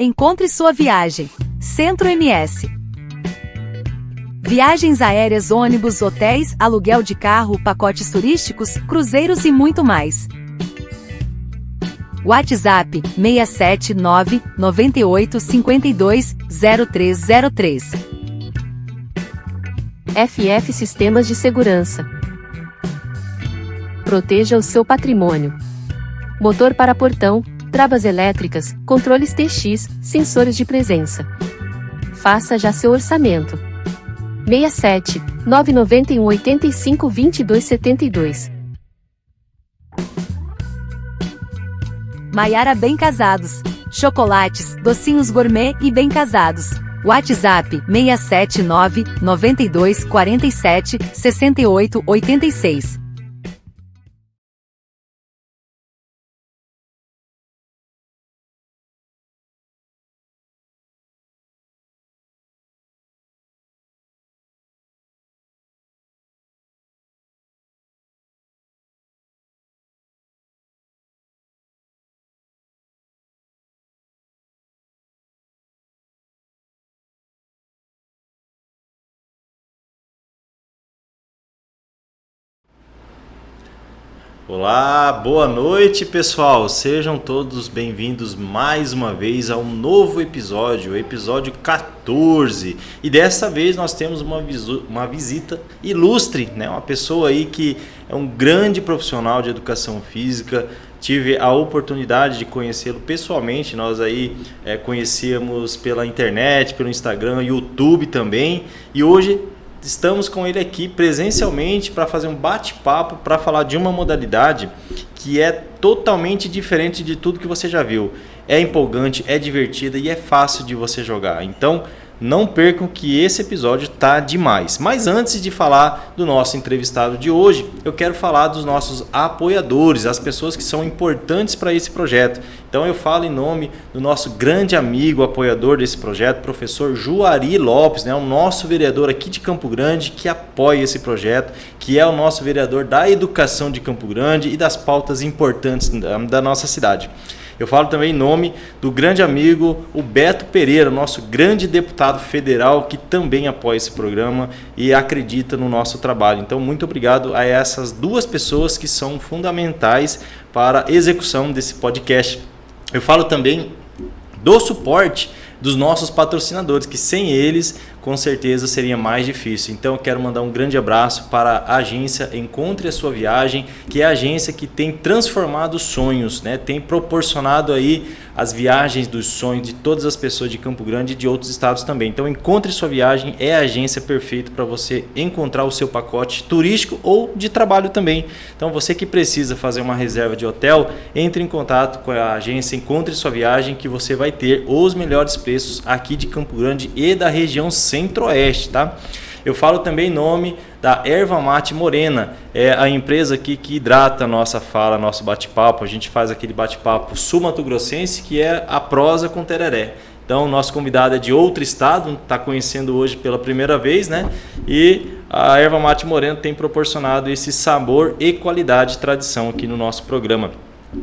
Encontre sua viagem. Centro MS. Viagens aéreas, ônibus, hotéis, aluguel de carro, pacotes turísticos, cruzeiros e muito mais. WhatsApp 679 98 52 0303. FF Sistemas de Segurança. Proteja o seu patrimônio. Motor para portão, travas elétricas, controles TX, sensores de presença. Faça já seu orçamento. 67 991 85 22 72. Maiara Bem Casados. Chocolates, docinhos gourmet e bem casados. WhatsApp 679 92 47 68 86. Olá, boa noite pessoal, sejam todos bem-vindos mais uma vez a um novo episódio, o episódio 14. E dessa vez nós temos uma visita ilustre, né? Uma pessoa aí que é um grande profissional de educação física. Tive a oportunidade de conhecê-lo pessoalmente, nós aí conhecíamos pela internet, pelo Instagram, YouTube também, e hoje estamos com ele aqui presencialmente para fazer um bate-papo, para falar de uma modalidade que é totalmente diferente de tudo que você já viu. É empolgante, é divertida e é fácil de você jogar. Então, não percam que esse episódio tá demais. Mas antes de falar do nosso entrevistado de hoje, eu quero falar dos nossos apoiadores, as pessoas que são importantes para esse projeto. Então eu falo em nome do nosso grande amigo, apoiador desse projeto, professor Juari Lopes, né, o nosso vereador aqui de Campo Grande que apoia esse projeto, que é o nosso vereador da educação de Campo Grande e das pautas importantes da nossa cidade. Eu falo também em nome do grande amigo, o Beto Pereira, nosso grande deputado federal, que também apoia esse programa e acredita no nosso trabalho. Então, muito obrigado a essas duas pessoas que são fundamentais para a execução desse podcast. Eu falo também do suporte dos nossos patrocinadores, que sem eles, com certeza, seria mais difícil. Então, eu quero mandar um grande abraço para a agência Encontre a Sua Viagem, que é a agência que tem transformado sonhos, né? Tem proporcionado aí as viagens dos sonhos de todas as pessoas de Campo Grande e de outros estados também. Então, Encontre Sua Viagem é a agência perfeita para você encontrar o seu pacote turístico ou de trabalho também. Então, você que precisa fazer uma reserva de hotel, entre em contato com a agência Encontre Sua Viagem, que você vai ter os melhores preços aqui de Campo Grande e da região Centro-Oeste, tá? Eu falo também em nome da Erva Mate Morena, é a empresa aqui que hidrata a nossa fala, nosso bate-papo. A gente faz aquele bate-papo sul-mato-grossense, que é a prosa com tereré. Então, nosso convidado é de outro estado, está conhecendo hoje pela primeira vez, né? E a Erva Mate Morena tem proporcionado esse sabor e qualidade e tradição aqui no nosso programa.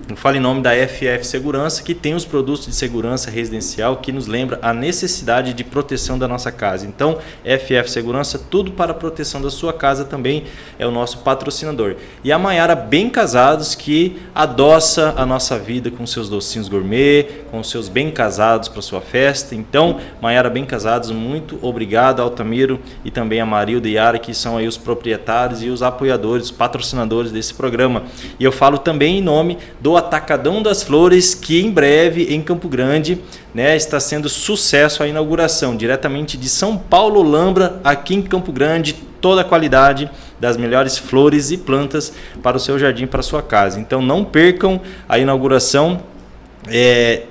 Eu falo em nome da FF Segurança, que tem os produtos de segurança residencial que nos lembra a necessidade de proteção da nossa casa. Então, FF Segurança, tudo para a proteção da sua casa também é o nosso patrocinador. E a Maiara Bem Casados, que adoça a nossa vida com seus docinhos gourmet, com seus bem casados para sua festa. Então, Maiara Bem Casados, muito obrigado, Altamiro, e também a Marilda e Yara, que são aí os proprietários e os apoiadores, os patrocinadores desse programa. E eu falo também em nome do Atacadão das Flores, que em breve em Campo Grande, né, está sendo sucesso a inauguração, diretamente de São Paulo Lambra, aqui em Campo Grande, toda a qualidade das melhores flores e plantas para o seu jardim, para a sua casa. Então não percam a inauguração.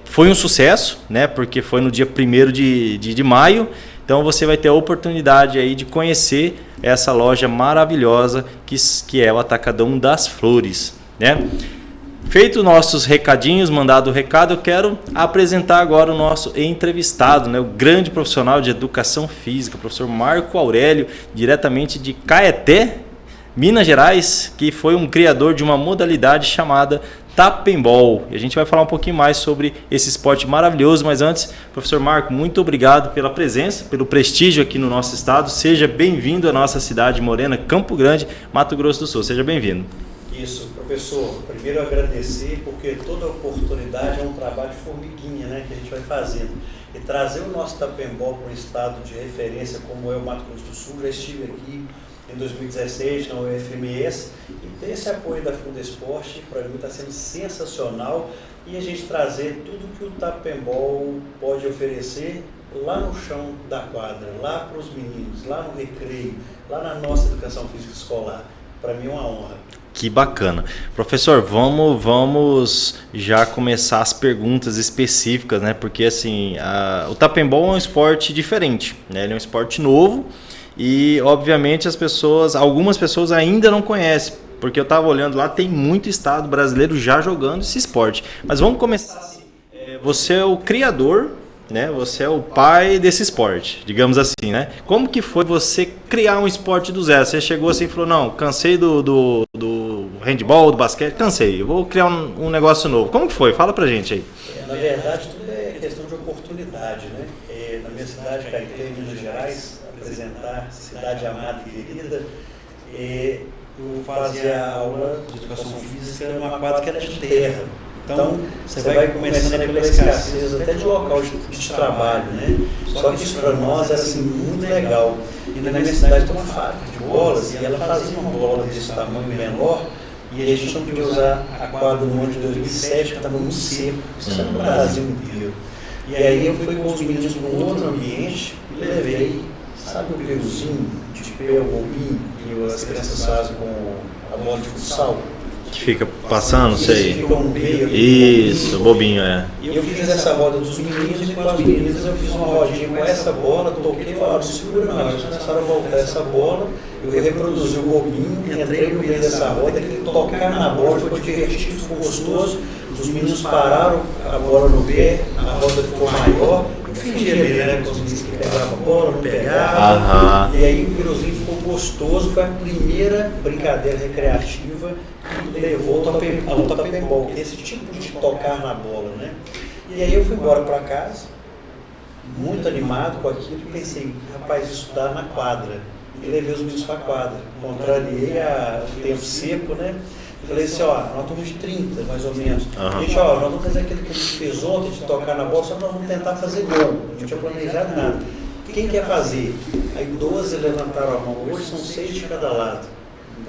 Foi um sucesso, né, porque foi no dia 1º de maio. Então você vai ter a oportunidade aí de conhecer essa loja maravilhosa que é o Atacadão das Flores, né? Feito nossos recadinhos, mandado o recado, eu quero apresentar agora o nosso entrevistado, né? O grande profissional de educação física, o professor Marco Aurélio, diretamente de Caeté, Minas Gerais, que foi um criador de uma modalidade chamada Tapembol. E a gente vai falar um pouquinho mais sobre esse esporte maravilhoso, mas antes, professor Marco, muito obrigado pela presença, pelo prestígio aqui no nosso estado. Seja bem-vindo à nossa cidade Morena, Campo Grande, Mato Grosso do Sul. Seja bem-vindo. Isso, professor. Primeiro agradecer, porque toda oportunidade é um trabalho de formiguinha, né, que a gente vai fazendo. E trazer o nosso Tapembol para um estado de referência como é o Mato Grosso do Sul. Já estive aqui em 2016 na UFMS e ter esse apoio da Fundesporte para mim está sendo sensacional, e a gente trazer tudo que o Tapembol pode oferecer lá no chão da quadra, lá para os meninos, lá no recreio, lá na nossa educação física escolar. Para mim é uma honra. Que bacana. Professor, vamos já começar as perguntas específicas, né? Porque assim, o Tapembol é um esporte diferente, né? Ele é um esporte novo. E, obviamente, algumas pessoas ainda não conhecem, porque eu estava olhando lá, tem muito estado brasileiro já jogando esse esporte. Mas vamos começar assim. Você é o criador, né? Você é o pai desse esporte, digamos assim, né? Como que foi você criar um esporte do zero? Você chegou assim e falou, não, cansei do handball, do basquete, cansei, eu vou criar um negócio novo. Como que foi? Fala pra gente aí. Na verdade, tudo é questão de oportunidade, né? Na minha cidade, Caeté, Minas Gerais, apresentar cidade amada e querida, eu fazia aula de educação física numa quadra que era de terra. Então, você vai começando pela escassez até de local de trabalho, né? Só que isso para nós era assim, muito legal. E na minha cidade tem uma fábrica de bolas, e ela fazia uma bola desse tamanho menor, e a gente não podia usar a quadra no ano de 2007, que estava muito seco, isso era no Brasil inteiro. E aí eu fui com os meninos para um outro ambiente e levei, sabe o peruzinho de pé, o bobinho, que as crianças fazem com a bola de futsal? Que fica passando, sei. Fica um meio ali. Isso, bobinho, é. E eu fiz essa roda dos meninos, e com as meninas eu fiz uma rodinha com essa bola, toquei e falaram, segura não, eles começaram a voltar essa bola, eu reproduzi o bobinho, entrei no meio dessa roda, aquele tocar na bola foi divertido, ficou gostoso, os meninos pararam a bola no pé, a roda ficou maior, eu fingi ali, né, com os meninos que pegavam a bola, não pegavam, e aí o piruzinho ficou gostoso, foi a primeira brincadeira recreativa que levou ao Tapembol, que é esse tipo de tocar na bola, né? E aí eu fui embora para casa, muito animado com aquilo, e pensei, rapaz, isso dá na quadra. E levei os meninos para a quadra, contrariei o tempo seco, né? Falei assim, ó, nós estamos de 30, mais ou menos. Gente, ó, nós vamos fazer aquilo que a gente fez ontem, de tocar na bola, só que nós vamos tentar fazer gol. Não tinha planejado nada. Quem quer fazer? Aí 12 levantaram a mão, hoje são 6 de cada lado.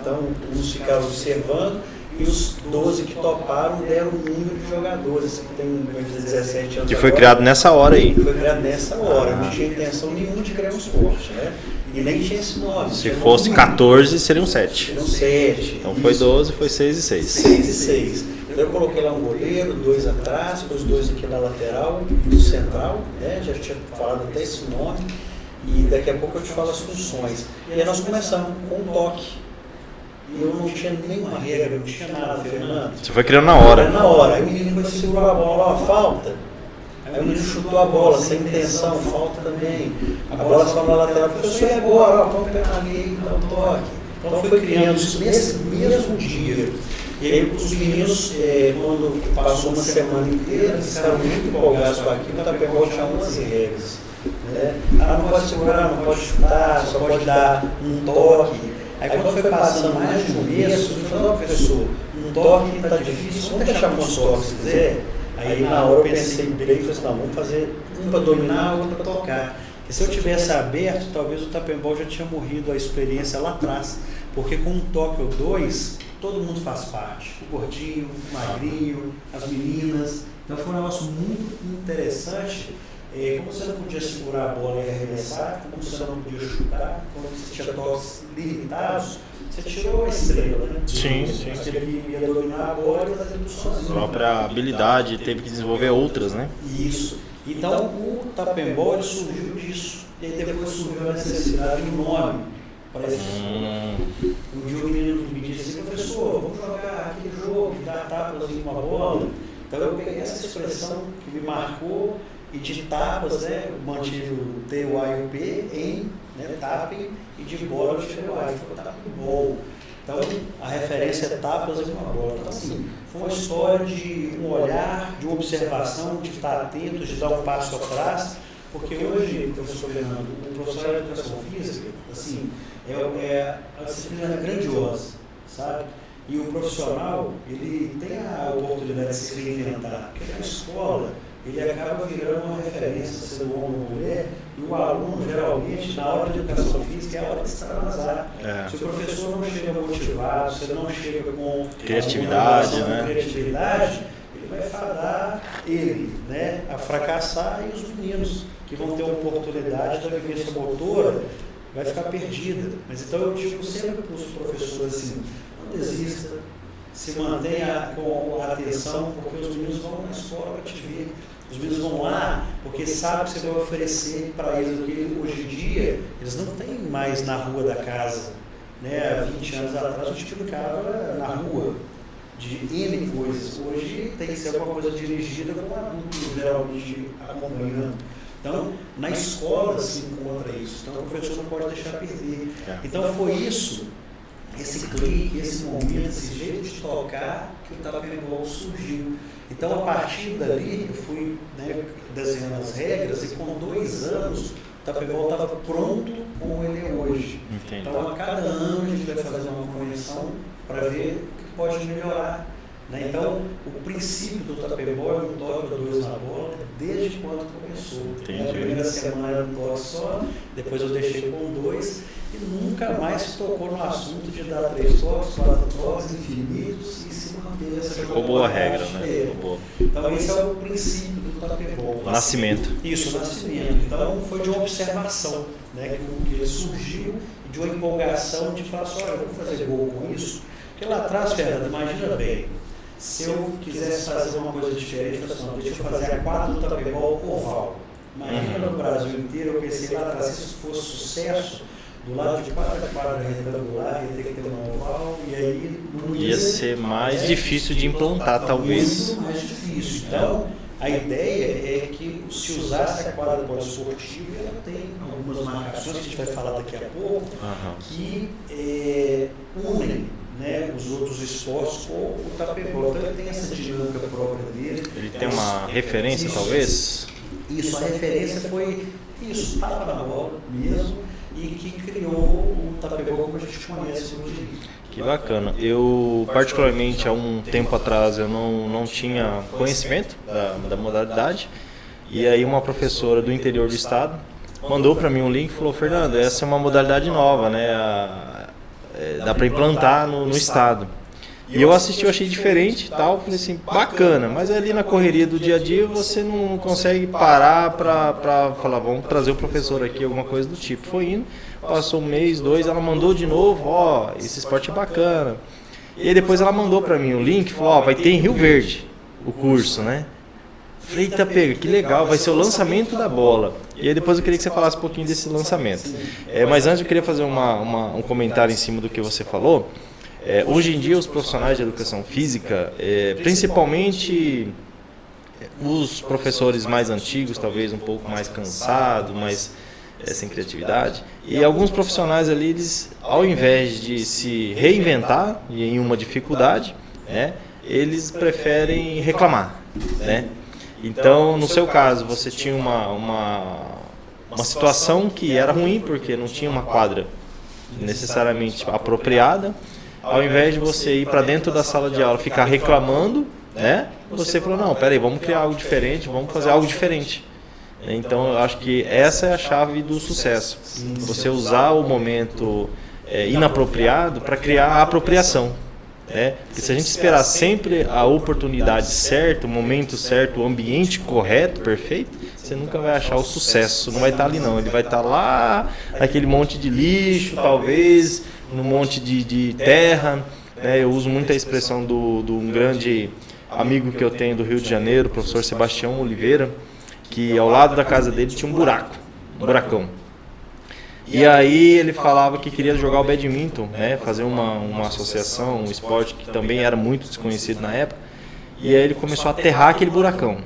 Então, uns ficaram observando, e os 12 que toparam deram um número de jogadores, que tem 17 anos. Que foi criado nessa hora aí. Foi criado nessa hora, não tinha intenção nenhuma de criar um esporte, né? E nem tinha esse nome. Se fosse 14, seriam 7. Seriam 7. Então foi 12, foi 6 e 6. 6 e 6. Então eu coloquei lá um goleiro, 2 atrás, os 2 aqui na lateral e no central, né? Já tinha falado até esse nome. E daqui a pouco eu te falo as funções. E aí nós começamos com um toque. E eu não tinha nenhuma regra, não tinha nada, Fernando. Você foi criando na hora. Na hora. Aí o menino foi segurar a bola, ó, falta. Aí o menino chutou a bola, sem intenção, falta também. A bola só na lateral, professor, e agora? Ó, põe o pé na linha e dá um toque. Então foi criando isso nesse mesmo dia. E aí os meninos, quando passou uma semana inteira, eles ficaram muito empolgados com aquilo, o Tapembol tinha 11 regras. Né? Não pode segurar, não pode chutar, só pode dar um toque. Aí quando foi passando mais de um mês, eu falei, professor, um toque está difícil, vamos deixar com os toques se quiser. Aí na hora eu pensei bem e falei assim, não, vamos fazer um para dominar, outro para tocar. E se eu tivesse aberto, talvez o Tapembol já tinha morrido a experiência lá atrás. Porque com um toque ou dois, todo mundo faz parte. O gordinho, o magrinho, as meninas. Então foi um negócio muito interessante. Como você não podia segurar a bola e arremessar, como você não podia chutar, como você tinha toques limitados, você tirou a estrela, né? Sim, sim. Ele ia dominar a bola e fazer tudo sozinho. A própria habilidade, teve que desenvolver outras, né? Isso. Então o Tapembol ele surgiu disso. E aí depois surgiu a necessidade de um nome para esse esporte. Um dia o menino me disse assim, professor, vamos jogar aquele jogo de dar tapas em uma bola. Então eu peguei essa expressão que me marcou. E de tapas, né, eu mantive o T, o A e o P em, né, tapem, e de bola eu tirei o A, ficou Tapembol. Então, a referência é tapas e uma bola. Então, assim, foi uma história de um olhar, de uma observação, de estar atento, de dar um passo atrás, porque hoje, professor Fernando, o professor de educação física, assim, a disciplina é grandiosa, sabe? E o profissional, ele tem a oportunidade de se reinventar, porque na escola, ele acaba virando uma referência, sendo homem ou mulher, e o aluno, geralmente, na hora de educação física, é a hora de extravasar. Se o professor não chega motivado, se ele não chega com criatividade, ele vai fadar ele, né, a fracassar, e os meninos que vão ter a oportunidade da vivência motora vai ficar perdida. Mas então eu digo sempre para os professores assim, não desista, se mantenha com a atenção, porque os meninos vão na escola para te ver. Os meninos vão lá porque sabem que você vai oferecer para eles, porque hoje em dia eles não têm mais na rua da casa. Né? Há 20 anos atrás a gente brincava na rua de N coisas. Hoje tem que ser alguma coisa dirigida com adultos geralmente acompanhando. Então, na escola se encontra isso. Então, o professor não pode deixar perder. Então, foi isso, esse clique, esse momento, esse jeito de tocar que o Tapebol surgiu. Então, a partir dali, eu fui, né, desenhando as regras e com 2 anos, o Tapebol estava pronto como ele é hoje. Entendi. Então, a cada ano, a gente vai fazer uma convenção para ver o que pode melhorar. Né? Então, o princípio do Tapebol é um toque ou 2 na bola, desde quando começou. Entendi. A primeira semana era um toque só, depois eu deixei com 2 e nunca mais se tocou no assunto de dar 3 toques, 4 toques infinitos e se manter essa Ficou boa a regra, né? Ficou boa. Então, esse é o princípio do Tapebol. O nascimento. Isso, o nascimento. Então, foi de uma observação, né, que surgiu, de uma empolgação de falar assim, olha, vamos fazer gol com isso. Porque lá atrás, Fernando, imagina bem, se eu quisesse fazer uma coisa diferente, eu falei, deixa eu fazer a quadra do Tapebol oval. Imagina no Brasil inteiro, eu pensei lá atrás, se isso fosse sucesso, do lado de quadra retangular, ia ter que ter uma oval, e aí não ia ser mais difícil de implantar, talvez. Muito mais difícil. Então, a ideia é que se usasse a quadra poliesportiva, ela tem algumas marcações que a gente vai falar daqui a pouco, que unem, né, os outros esportes com o Tapebol. Então, ele tem essa dinâmica própria dele. Ele tem uma referência, talvez? Isso, a referência foi isso, tapa na bola mesmo, e que criou o Tapebol como a gente conhece hoje. Que bacana. Eu, particularmente, há um tempo atrás, eu não tinha conhecimento da modalidade. E aí uma professora do interior do estado mandou para mim um link e falou, Fernando, essa é uma modalidade nova, né? Dá para implantar no estado. E eu assisti, eu achei diferente e tal, falei assim, bacana, mas ali na correria do dia a dia você não consegue parar para falar, vamos trazer o professor aqui, alguma coisa do tipo. Foi indo, passou 1 mês, 2, ela mandou de novo, ó, esse esporte é bacana. E aí depois ela mandou para mim o link, falou, ó, vai ter em Rio Verde o curso, né? Falei, eita, pega, que legal, vai ser o lançamento da bola. E aí depois eu queria que você falasse um pouquinho desse lançamento. Mas antes eu queria fazer um comentário em cima do que você falou. Hoje em dia os profissionais de educação física, principalmente os professores mais antigos, talvez um pouco mais cansados, mais sem criatividade, e alguns profissionais ali, eles, ao invés de se reinventar em uma dificuldade, né, eles preferem reclamar, né? Então, no seu caso, você tinha uma situação que era ruim, porque não tinha uma quadra necessariamente apropriada. Ao invés de você ir para dentro da sala de aula e ficar reclamando, né, você falou, não, peraí, vamos criar algo diferente, vamos fazer algo diferente. Então, eu acho que essa é a chave do sucesso. Você usar o momento inapropriado para criar a apropriação. Porque se a gente esperar sempre a oportunidade certa, o momento certo, o ambiente correto, perfeito, você nunca vai achar o sucesso. Não vai estar ali não, ele vai estar lá naquele monte de lixo, talvez, num monte de terra. Eu uso muito a expressão de um grande amigo que eu tenho do Rio de Janeiro, o professor Sebastião Oliveira, que ao lado da casa dele tinha um buracão. E aí ele falava que queria jogar o badminton, né, fazer uma associação, um esporte que também era muito desconhecido na época. E aí ele começou a aterrar aquele buracão.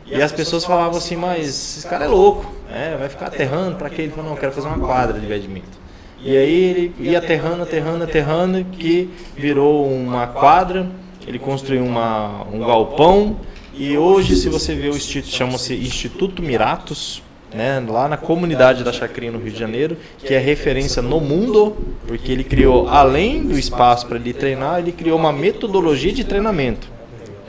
E as pessoas falavam assim, mas esse cara é louco, vai ficar aterrando para quê? Ele falou, não, eu quero fazer uma quadra de badminton. E aí ele ia aterrando, que virou uma quadra, ele construiu um galpão, e hoje, se você vê o instituto, chama-se Instituto Miratus, né, lá na comunidade da Chacrinha, no Rio de Janeiro, que é referência no mundo, porque ele criou, além do espaço para ele treinar, ele criou uma metodologia de treinamento,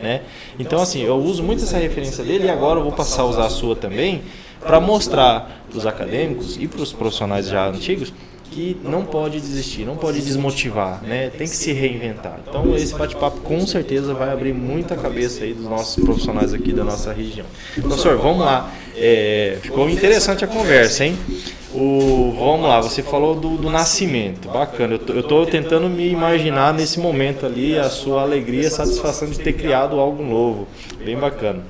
né? Então, assim, eu uso muito essa referência dele, e agora eu vou passar a usar a sua também, para mostrar para os acadêmicos e para os profissionais já antigos que não pode desistir, não pode desmotivar, né? Tem que se reinventar. Então esse bate-papo com certeza vai abrir muita cabeça aí dos nossos profissionais aqui da nossa região. Professor, vamos lá. Ficou interessante a conversa, hein? Vamos lá, você falou do nascimento, bacana. Eu estou tentando me imaginar nesse momento ali a sua alegria, a satisfação de ter criado algo novo, bem bacana.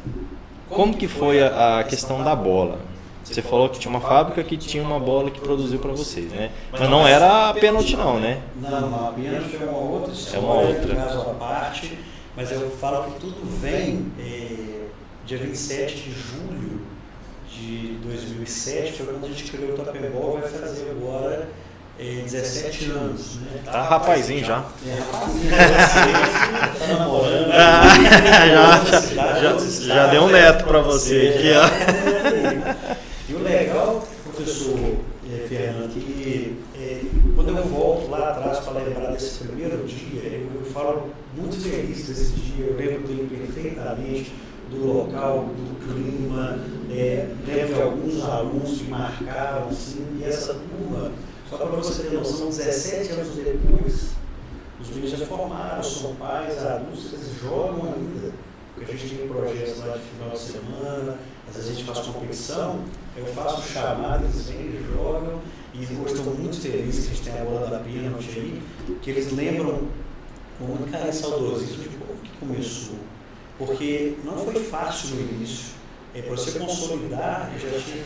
Como que foi a questão da bola? Você falou que tinha uma fábrica que tinha uma bola que produziu para vocês, né? Mas não era a pênalti não, né? Não, a pênalti é uma outra história, caso à parte, mas eu falo que tudo vem dia 27 de julho de 2007, foi quando a gente criou o Tapembol, vai fazer agora 17 anos, né? Tá rapazinho já. Rapazinho, tá namorando. Já deu um neto para você aqui, ó. E o legal, professor Fernando, que quando eu volto lá atrás para lembrar desse primeiro dia, eu falo muito feliz desse dia, eu lembro dele perfeitamente, do local, do clima, lembro de alguns alunos que marcaram, assim, e essa turma, só para você ter noção, 17 anos depois, os meninos já formaram, são pais, adultos, eles jogam ainda, porque a gente tem projetos lá de final de semana, às vezes a gente faz competição, eu faço chamada, eles vêm, eles jogam, e hoje estou muito feliz que a gente tem a bola da pênalti aí, que eles lembram com muito carinho saudosismo de como que começou. Porque não foi fácil no início. Para você consolidar, eu já tive,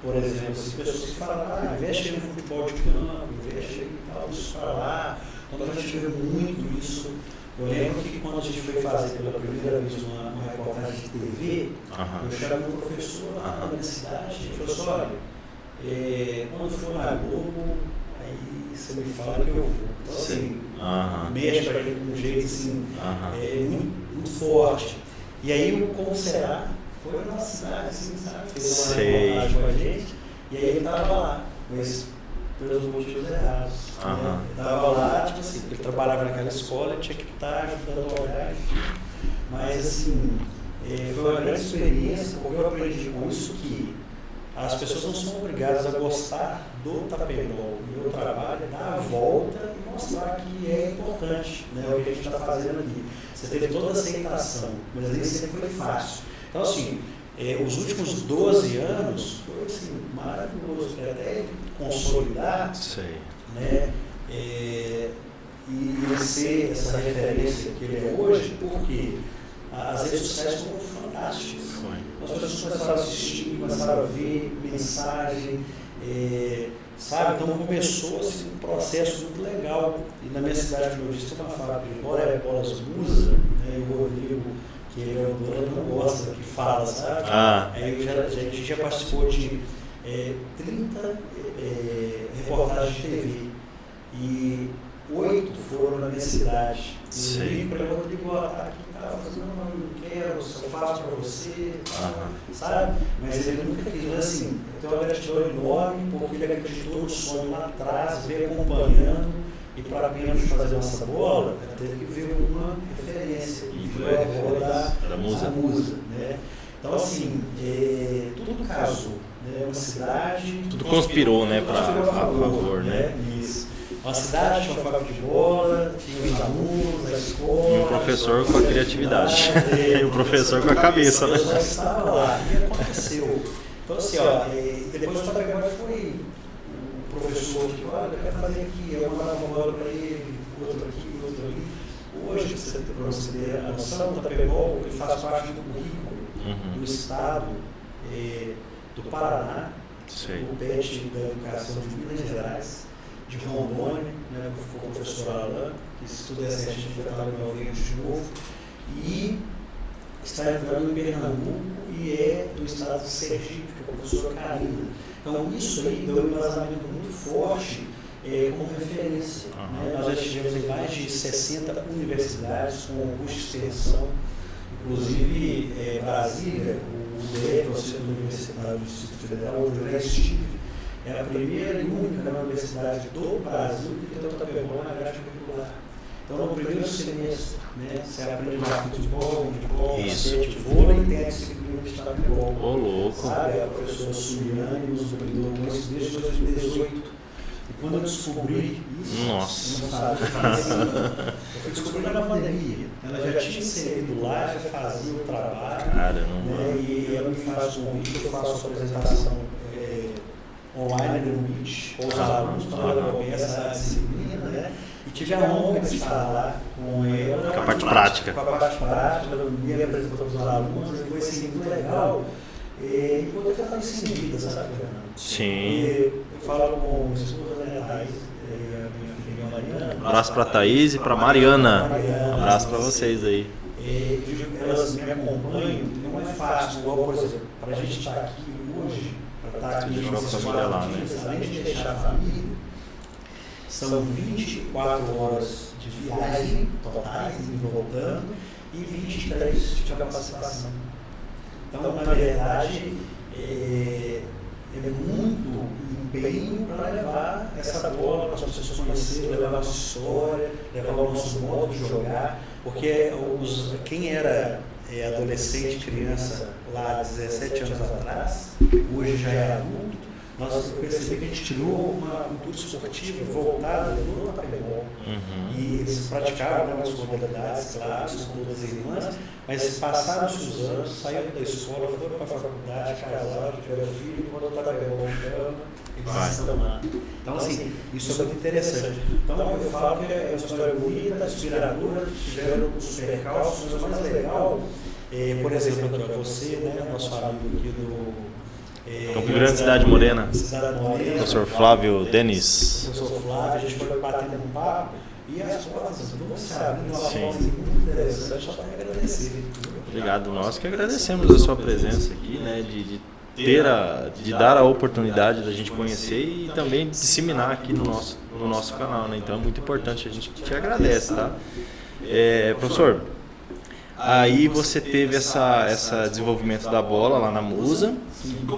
por exemplo, as pessoas que falam, investe no futebol de campo, investe em tal, isso para lá. Quando a gente vê muito isso, eu lembro que quando a gente foi fazer pela primeira vez uma reportagem de TV, eu chamei um professor lá na minha cidade e falou assim, olha, quando for na Globo, aí você me fala que eu vou. Então assim, mexe para ele de um jeito assim, muito forte. E aí o Como Será foi na nossa cidade, assim, sabe? Fez uma reportagem com a gente, e aí ele estava lá, mas pelos motivos errados. Né? Estava lá, tipo assim, ele trabalhava naquela escola, tinha que estar ajudando a olhar, mas assim, foi uma grande experiência, porque eu aprendi com isso que as pessoas não são obrigadas a gostar do Tapembol. O meu trabalho é dar a volta e mostrar que é importante, né, o que a gente está fazendo aqui. Você teve toda a aceitação, mas nem sempre foi fácil. Então, assim, os últimos 12 anos foi assim, maravilhoso, até consolidar, né, e ele ser essa referência que ele é hoje, porque as redes sociais foram fantásticas. As pessoas começaram a assistir, começaram a ver mensagem, sabe? Então começou assim, um processo muito legal. E na minha cidade, como eu disse, tem uma fábrica, embora é Bolas Musa, né, o Rodrigo, que ele é o dono, não gosta que fala, sabe? Aí a gente já participou de 30 reportagens de TV. E 8 foram na minha cidade. E eu liguei para ele, Rodrigo, tá aqui, não quero, eu faço para você, sabe? Mas ele nunca quis, mas assim, eu tenho uma gratidão enorme, porque ele acreditou no sonho lá atrás, veio acompanhando, e para apenas fazer nossa bola, teve que ver uma referência, e foi a bola da Musa, né? Então assim, tudo casou, né? Uma cidade... Tudo conspirou, né, para a favor, né? Isso. Uma cidade, uma fábrica de bola, tinha os alunos, a escola... E o professor com a criatividade. E o professor com a cabeça, né? Eu já estava lá, e aconteceu. Então assim, depois o Tapembol foi o professor que, olha, eu quero fazer aqui, eu mandava uma bola para ele, outro aqui, outro ali. Hoje, para você ter a noção, o Tapembol ele faz parte do currículo do Estado do Paraná, o PET da Educação de Minas Gerais, de Rondônia, né, que foi o professor Alain, que se tudo der certo, a gente vai estar no meu de novo, e está entrando em Pernambuco e é do estado de Sergipe, que é o professor Karina. Então isso aí deu um embasamento muito forte como referência. Né? Nós já estivemos em mais de 60 universidades com curso de extensão, inclusive Brasília, o DF, o Centro Universitário do Distrito Federal, onde eu já estive, é a primeira e única universidade do Brasil que tem o Tapebol na grade curricular. Então, no primeiro semestre, né, você aprende lá futebol, handebol, basquete, vôlei, tem a disciplina de Tapebol. Ô, louco. Sabe, a professora Suliane nos brindou com isso desde 2018. E quando eu descobri isso, nossa, não sabe, eu fui descobrir na pandemia. Ela já tinha inserido lá, já fazia o trabalho. Caramba. Né, e ela me faz o convite, eu faço a apresentação online no Meet, com os alunos, então ela começa a disciplina, né? E tive a honra de estar lá com ela. Com a parte prática. Com a parte prática, ela me apresentou para os alunos, e foi assim, muito legal. E poder falar isso em vida, sabe, Fernando? Sim. Eu falo com minha esposa, né, a Thaís, a minha filha Mariana. Um abraço para a Thaís e para a Mariana. Um abraço para vocês aí. Elas me acompanham, não é fácil, igual, por exemplo, para a gente estar aqui hoje, para estar aqui deixar a família lá, né? Além de deixar a família, são 24 horas de viagem totais, indo e voltando, e 23 de capacitação. Então, na verdade, é muito empenho para levar essa bola para as pessoas conhecerem, levar a nossa história, levar o nosso modo de jogar, porque quem era adolescente, criança lá há 17 anos atrás, hoje já é adulto, nós percebemos que a gente tirou uma cultura esportiva voltada no Tapebol. E eles praticavam as modalidades, claro, são todas irmãs, mas passaram-se os anos, saíram da escola, foram para a faculdade, casaram, tiveram filho, quando o Tapebol chama, eles estão lá. Então, assim, isso é muito interessante. Então, eu falo que é uma história bonita, inspiradora, tiveram os percalços, mas o mais legal, por exemplo, aqui, você, né, nosso amigo aqui do Campo Grande, Cidade Morena. Cidade Morena. Professor Flávio Denis. Professor Flávio, a gente foi batendo um papo e as portas vão se abrindo uma forma muito interessante, só para agradecer. Obrigado, nós que agradecemos a sua presença aqui, né, de dar a oportunidade da gente conhecer e também disseminar aqui no nosso canal, né? Então é muito importante, a gente te agradece, tá? Professor, aí você teve essa desenvolvimento da bola lá na Musa.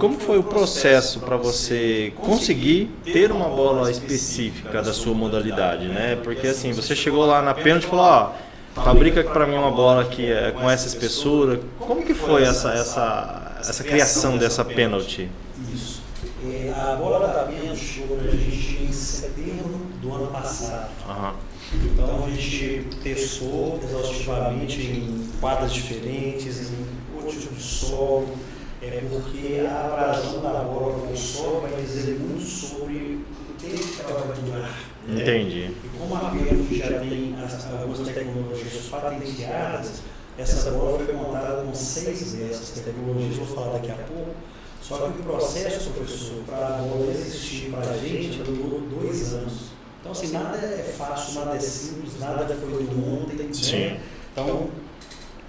Como foi o processo para você conseguir ter uma bola específica da sua modalidade, né? Porque assim, você chegou lá na pênalti e falou, ó, fabrica para mim uma bola que é com essa espessura. Como que foi essa criação dessa pênalti? Isso. A bola da pênalti chegou para a gente em setembro do ano passado. Então a gente testou exaustivamente em quadras diferentes, em outro tipo de solo, porque a abrasão da bola com o solo vai dizer muito sobre o tempo que ela vai durar. Entendi. E como a pênalti já tem algumas tecnologias patenteadas, essa bola foi montada com 6 dessas tecnologias, vou falar daqui a pouco. Só que o processo, professor, para a bola existir para a gente, durou 2 anos. Então, assim, nada é fácil, nada é simples, nada foi do ontem. Sim. Então,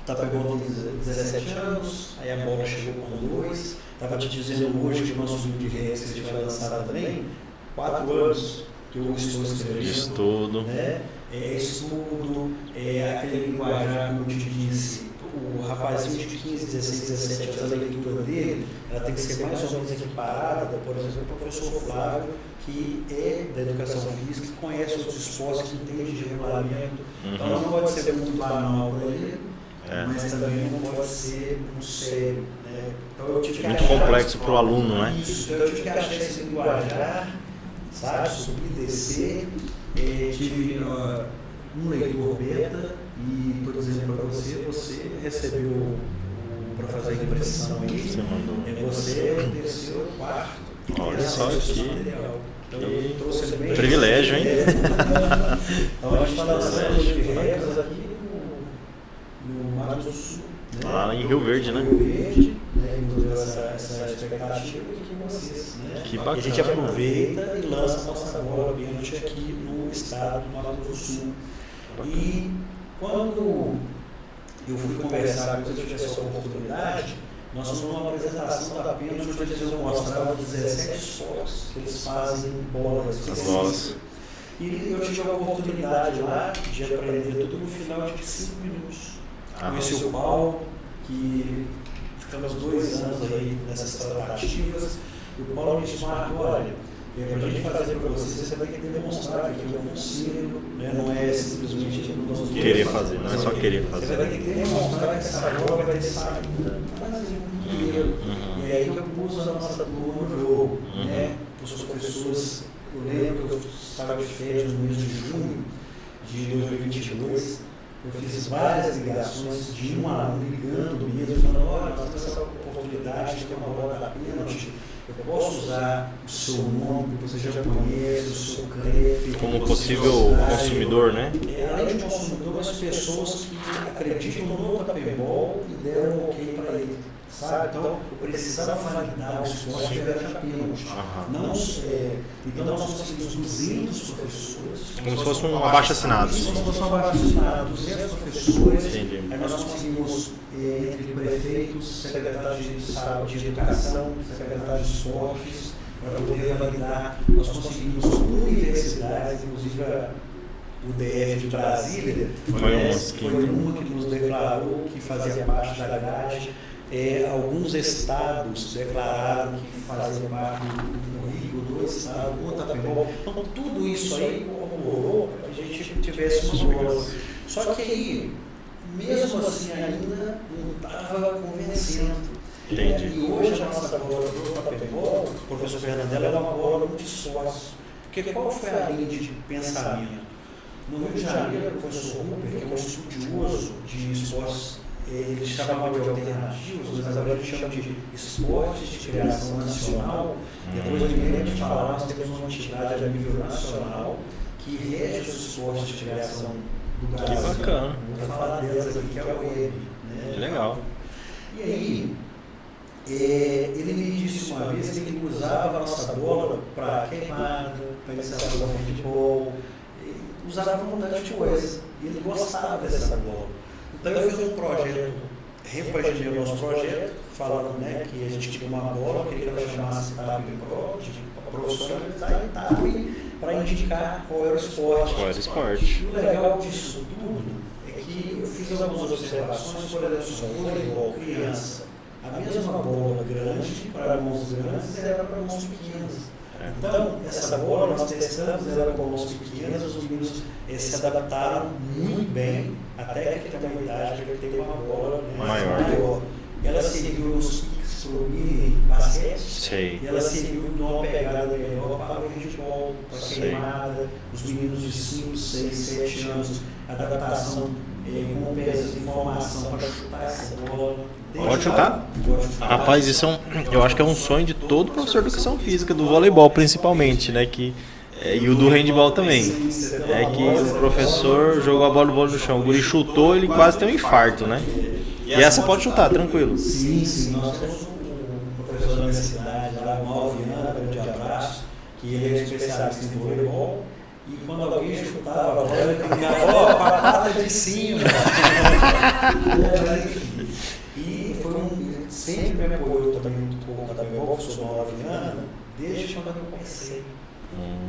está pegando 17 anos, aí a bola chegou com 2. Estava te dizendo hoje que o nosso livro de regras que a gente vai lançar também, 4 anos que eu estou escrevendo. Estudo. Né? Estudo, aquele linguajar, como eu te disse, o rapazinho de 15, 16, 17 anos, a leitura dele, ela tem que ser mais ou menos equiparada, por exemplo, o professor Flávio, que é da educação física, que conhece os esportes, que entende de regulamento. Então não pode ser muito banal para ele, mas também não pode ser muito sério. Né? Então, eu tive que muito complexo para o aluno, né? Isso, então eu tive que achar esse linguajar, sabe, subir e descer. Tive um leitor beta e estou dizendo para você recebeu para fazer a impressão aí, você mandou. Você desceu o quarto. Olha só aqui. Então, eu trouxe bem Privilégio, hein? Então a gente está lançando de regras aqui no Mato do Sul. Né? Lá em Rio Verde, né? Rio Verde, né? Essa expectativa aqui com vocês. Né? Que bacana. E a gente aproveita e lança a nossa bola pênalti aqui no estado do Mato do Sul. E quando eu fui conversar, quando eu tive essa oportunidade, nós fomos numa apresentação da Pênalti, onde eles iam mostrar 17 esportes que eles fazem bolas. As bolas. E eu tive a oportunidade lá de aprender tudo no final de 5 minutos. Conheci o Paulo, que ficamos 2 anos aí nessas tratativas, e o Paulo me disse, Marco, olha, para a gente fazer para você vai ter que demonstrar que eu consigo, né? Não é simplesmente querer fazer, não é só querer fazer. Você vai ter que demonstrar que essa bola vai ter saída. E aí que eu pus a nossa turma no jogo, né? Os professores, eu lembro que eu estava de férias no mês de junho de 2022, eu fiz várias ligações de um aluno ligando mesmo, falando, olha, nós temos essa oportunidade de ter uma bola da Pênalti, eu posso usar o seu nome, que você já conhece, o seu CREF. Como possível consumidor, né? Além de consumidor, as pessoas que acreditam no Tapebol e deram um ok para ele. Sabe? Então, eu precisava validar o esporte perante a Pênalti. Então, nós conseguimos 200 professores. Como se fosse um abaixo-assinado. Como se fosse um abaixo-assinado, 200 professores. Entendi. Aí nós conseguimos, entre prefeitos, secretários de saúde, de educação, secretários de esportes, para poder validar. Nós conseguimos universidades, inclusive o DF de Brasília, foi uma que nos declarou que fazia parte da grade. Alguns estados declararam que faziam parte do Rio, do estado, do Tapebol. Então, tudo isso aí corroborou para que a gente tivesse uma bola. Só que aí, mesmo assim, ainda não estava convencendo. Entendi. E hoje a nossa bola do Tapebol, o professor Fernandela, é uma bola muito esforço. Porque qual foi a linha de pensamento? No Rio de Janeiro, o professor Huber, que é um estudioso de esportes, eles chamavam de alternativos, mas agora eles chamam de esportes de criação nacional. Depois eu me lembro de falar, nós temos uma entidade a nível nacional que rege os esportes de criação do Brasil. Que bacana. Vou falar delas aqui, que é a UEB. Que legal. E aí, ele me disse uma vez que ele usava a nossa bola para queimada, para iniciação de futebol, usava para um montão de coisa. E ele gostava dessa bola. Então eu fiz um projeto, repaginei o nosso projeto, falando que a gente tinha uma bola, queria que ela chamasse TAP Pro, de profissionalizar em TAP, para indicar qual era o esporte. Qual era o esporte. E o legal disso tudo é que eu fiz algumas observações, por exemplo, voleibol, criança. A mesma bola grande para mãos grandes era para mãos pequenas. Então, essa bola nós testamos ela com mãos pequenas, os meninos se adaptaram muito bem, até que tem uma idade que ele tem uma bola maior. Ela serviu nos kicks para o mini basquete, e ela serviu de uma pegada melhor para o handball, para a queimada, os meninos de 5, 6, 7 anos, adaptação com peso de informação para chutar essa bola. Pode chutar? Rapaz, isso eu acho que é um sonho de todo professor de educação física, do voleibol principalmente, né? E o do handball também. É que o professor jogou a bola no vôlei no chão, o guri chutou, ele quase tem um infarto, né? E essa pode chutar, tranquilo. Sim. Nós temos um professor da minha cidade, lá, 9 anos, grande abraço, que ele é especialista em voleibol. E quando alguém chutava a bola, ele ficava, pata de cima. E ele sempre me apoiou também muito pouco da voleibol, que sou 9 anos, desde quando eu comecei.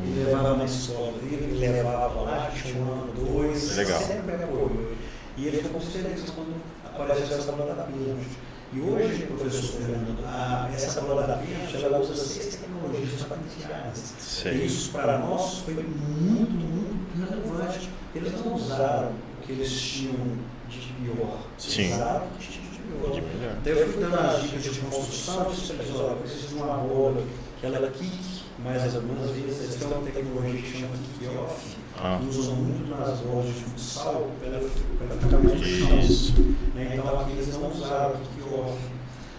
Ele levava na escola dele, ele levava lá, tinha 1 ano, 2, legal. Sempre me apoiou. E ele ficou muito feliz quando apareceu essa bola da Pênalti. E hoje, professor Fernando, essa bola da Pênalti, ela usa 6 tecnologias patenteadas. E isso para nós foi muito relevante. Eles não usaram o que eles tinham de pior. Sim. Usaram o que tinham de melhor. Então eu fui dando as dicas de construção, eu preciso de uma bola que ela kick, mas algumas vezes eles têm uma tecnologia que chama kick-off, que usam muito nas bolas de futsal para ficar mais no chão. Então aqui eles não usaram kick-off.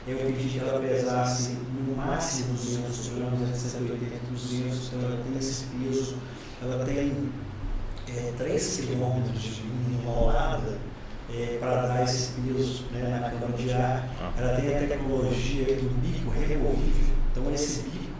Eu pedi que ela pesasse no máximo 200 gramas, 180, 200, então ela tem esse peso, ela tem 3 quilômetros de linha enrolada para dar esse peso na cama de ar. Ela tem a tecnologia do bico removível, então esse bico,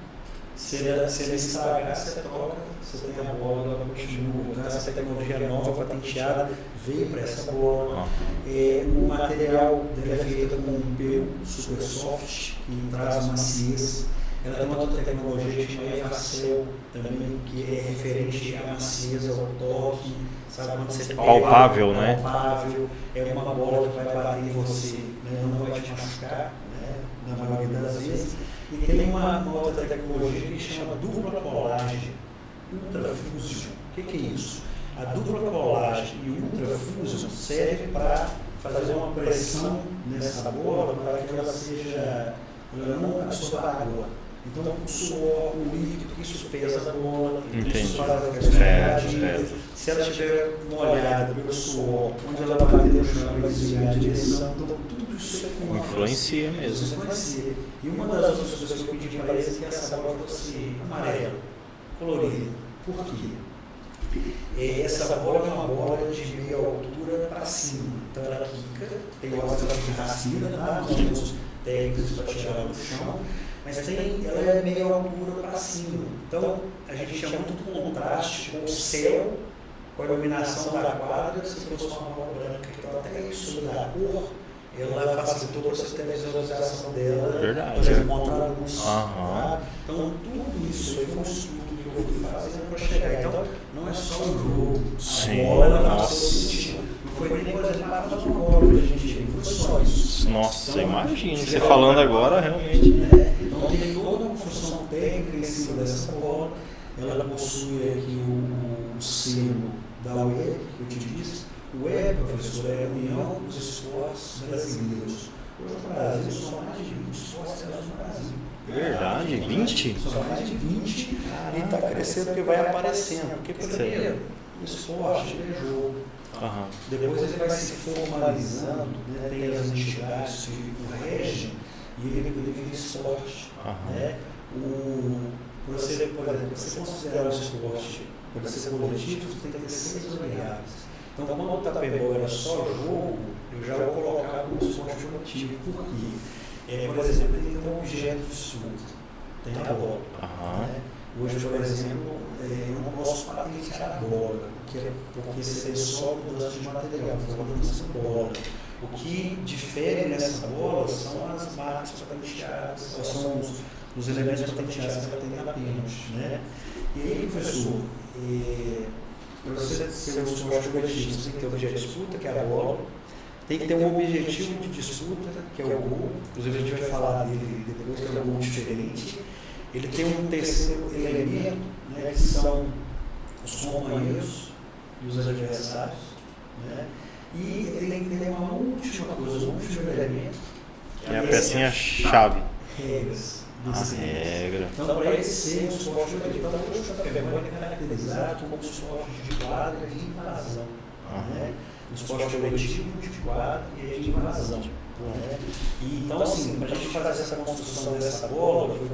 se Se ela estragar, você troca, você tem a bola, ela continua. Então, essa tecnologia nova, patenteada, veio para essa bola. O material dele é feito com um PU super soft, que traz maciez. Ela tem uma outra tecnologia que chama Evacel, também, que é referente à maciez, ao toque, sabe, quando você pega, palpável, né? Palpável, é uma bola que vai bater em você, né? Não vai te machucar, né? Na maioria das vezes. E tem uma outra tecnologia que chama dupla colagem, ultrafusion. O que é isso? A dupla colagem e o ultrafusion serve para fazer uma pressão nessa bola para que ela não absorva água. Então, o suor, o líquido, isso pesa a bola, isso faz a velocidade. Se ela estiver molhada pelo suor, onde ela bater no chão, ela vai desviar a direção. Então, tudo isso influencia mesmo. Influencia. E uma das outras coisas que eu pedi para eles é que essa bola fosse amarela, colorida. Por quê? Essa bola é uma bola de meia altura para cima. Então, ela quica, tem horas que ela fica racina, nós temos técnicas para tirar ela do chão. Mas ela é meia altura para cima. Então, a gente tinha muito contraste com o céu, com a iluminação da quadra, se fosse uma bola branca. Então, até isso da cor, ela facilitou para você ter a visualização dela. Verdade. Você encontrar a luz. Tá? Então, tudo isso aí foi um estudo que eu fui fazendo para chegar. Então, não é só um jogo. Sim. A bola ela passou esse tipo. Não foi nem, por exemplo, fazer uma bola que a gente viu, foi só isso. Nossa, imagina. Você falando agora, realmente. Então tem toda uma função técnica em cima dessa bola. Ela possui aqui o selo da UEB, que eu te disse. O UEB, professor, é a União dos Esportes Brasileiros. Hoje no Brasil são mais de 20 esportes no Brasil. Verdade, 20? São mais de 20. E está crescendo porque vai aparecendo. Porque primeiro, o esporte é jogo. Depois ele vai se formalizando, né? Tem as entidades que o regem e ele vive esporte. Né? Você, por exemplo, você considera o esporte para ser coletivo, você tem que ter 6 variáveis. Então, quando o Tapembó era só jogo, eu já vou colocar como esporte coletivo. Por quê? Por exemplo, ele tem um objeto de estudo, tem a bola. Né? Hoje, por exemplo, eu não posso patentear a bola, porque seria só mudança de material, mudança de bola. O que difere nessa bola são as marcas patenteadas, são os elementos patenteados que ela tem na pênalti. Né? E aí, professor, para você ser um esporte coletivo, você tem que ter um objeto de disputa, que é a bola, tem que ter um objetivo de disputa, que é o gol, inclusive a gente vai falar dele depois, que é um gol diferente. Ele tem um terceiro elemento, né, que são os companheiros e os adversários. Né? E ele tem que ter uma última coisa, um último elemento. Que é a pecinha-chave. Regras. A regra. Então, para ele ser um esporte coletivo, então, hoje o Tapembó é caracterizado como um esporte de quadra de invasão. Né? Um esporte coletivo de quadra e de invasão. Né? E, então, assim, para a gente fazer essa construção dessa bola, foi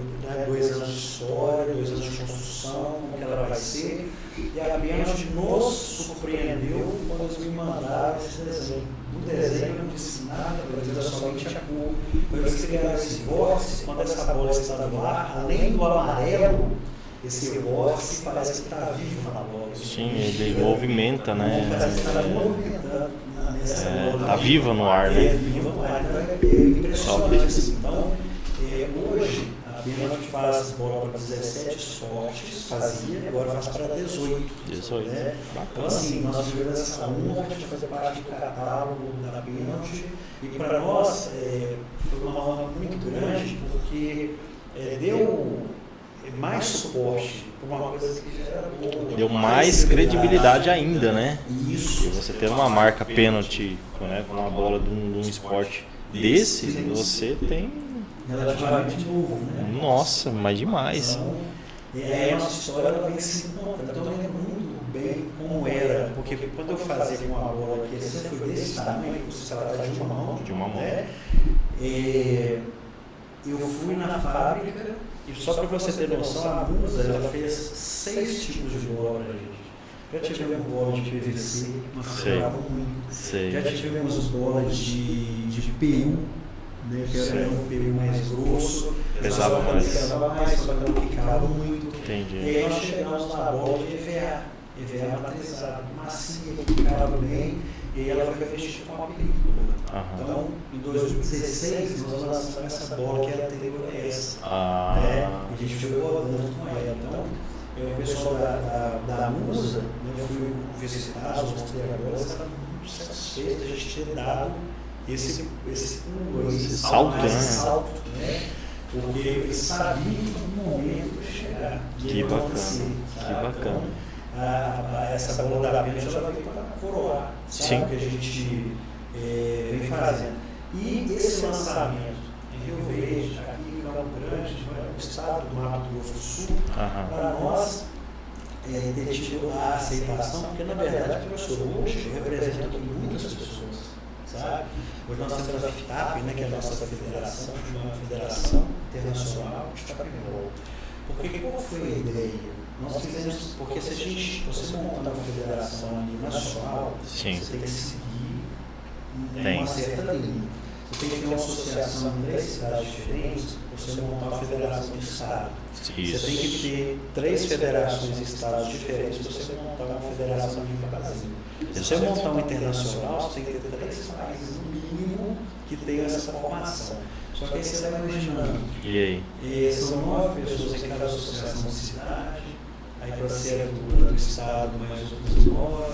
2 anos de história, 2 anos de construção, como que ela vai ser, e a Pênalti nos surpreendeu quando eles me mandaram esse desenho. No desenho eu não disse nada, era somente a cor. Foi eles criaram esse vórtice, quando essa bola está no ar, além do amarelo, esse vórtice parece que está vivo na bola. Sim, ele movimenta, né? Parece que está movimentando nessa bola. Está viva no ar, né? Viva no ar, então é impressionante assim. Então, hoje, a Pênalti faz bola para 17 esportes, fazia, agora faz para 18. 18. Né? Então, assim, nós tivemos essa honra de fazer parte do catálogo da Pênalti, e para nós foi uma honra muito grande, porque deu mais suporte para uma coisa que já era boa. Deu mais credibilidade ainda, né? Isso. E você ter uma marca pênalti, né, com uma bola de um esporte desse, você tem... Relativamente novo, né? Nossa, mas demais. Então, e aí a nossa história ela vem se encontrando. Então eu lembro muito bem como era, porque quando eu fazia com uma bola que sempre foi desse tamanho, você trata de uma mão. De uma mão. Né? Eu fui na fábrica, e só para você ter noção, a Musa ela fez 6 tipos de bola pra gente. Já tivemos bola de PVC, que nós trabalhávamos muito. Sei. Já tivemos bolas de PU, né, que era um pneu mais grosso, Pesava mais. pesava mais, só que não quicava muito. Entendi. E aí nós chegamos na bola de EVA matrizado, macia, que quicava bem, e ela foi revestida com uma película. Então, em 2016, nós lançamos essa bola que é anterior a essa. Né? E a gente foi rodando com ela. Então, o pessoal da Musa, né, eu fui visitar os mostradores, estavam muito satisfeitos de a gente ter dado esse salto, né? Porque eles sabiam que no momento ia chegar. Que bacana, que bacana. Então, essa bola da pena já vai vir para coroar, sabe? O que a gente vem fazendo. E esse lançamento em Rio Verde, aqui em Campo Grande, no estado do Mato Grosso do Sul, para nós ter tido a aceitação, porque na verdade, professor, hoje eu represento aqui muitas pessoas, sabe? Hoje nós temos a FITAP, né, que é a nossa federação, uma federação internacional de futebol. Porque qual foi a ideia? Nós fizemos, porque se você montar uma federação nacional, você tem que seguir uma certa linha. Você tem que ter uma associação em 3 cidades diferentes, você montar uma federação de estado. Isso. Você tem que ter 3 federações de estados diferentes para você montar uma federação de Brasil. Se você montar uma internacional, você tem que ter 3 países no mínimo que tenham essa formação. Só que aí você vai imaginando. E aí? São 9 pessoas em cada associação de cidade, aí para ser a do estado mais outros 9,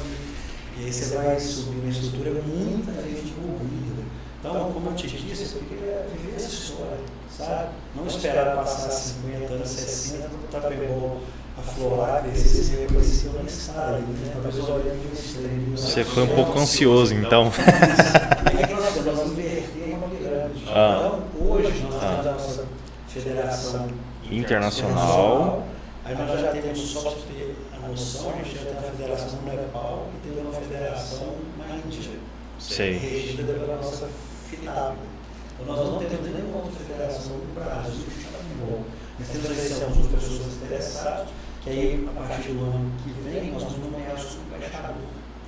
e aí você vai subir na estrutura, muita gente envolvida. Então, como eu te disse, eu queria viver essa história, sabe? Não esperar passar 50 anos, 60, para o Tapebol aflorar, crescer, ser reconhecido no estado, né? Talvez olhando de um extremo. Você foi um pouco ansioso, então. É que nós invertemos uma grande. Então, hoje nós temos a nossa federação internacional. Aí nós já temos, só para ter a noção, a gente já tem a federação no Nepal e tem uma federação na Índia. Regida pela nossa FITAB. Então nós não temos nenhuma outra federação no Brasil de futebol. Nós temos alguns professores interessados, que aí, a partir do ano que vem, nós vamos nomear o embaixador.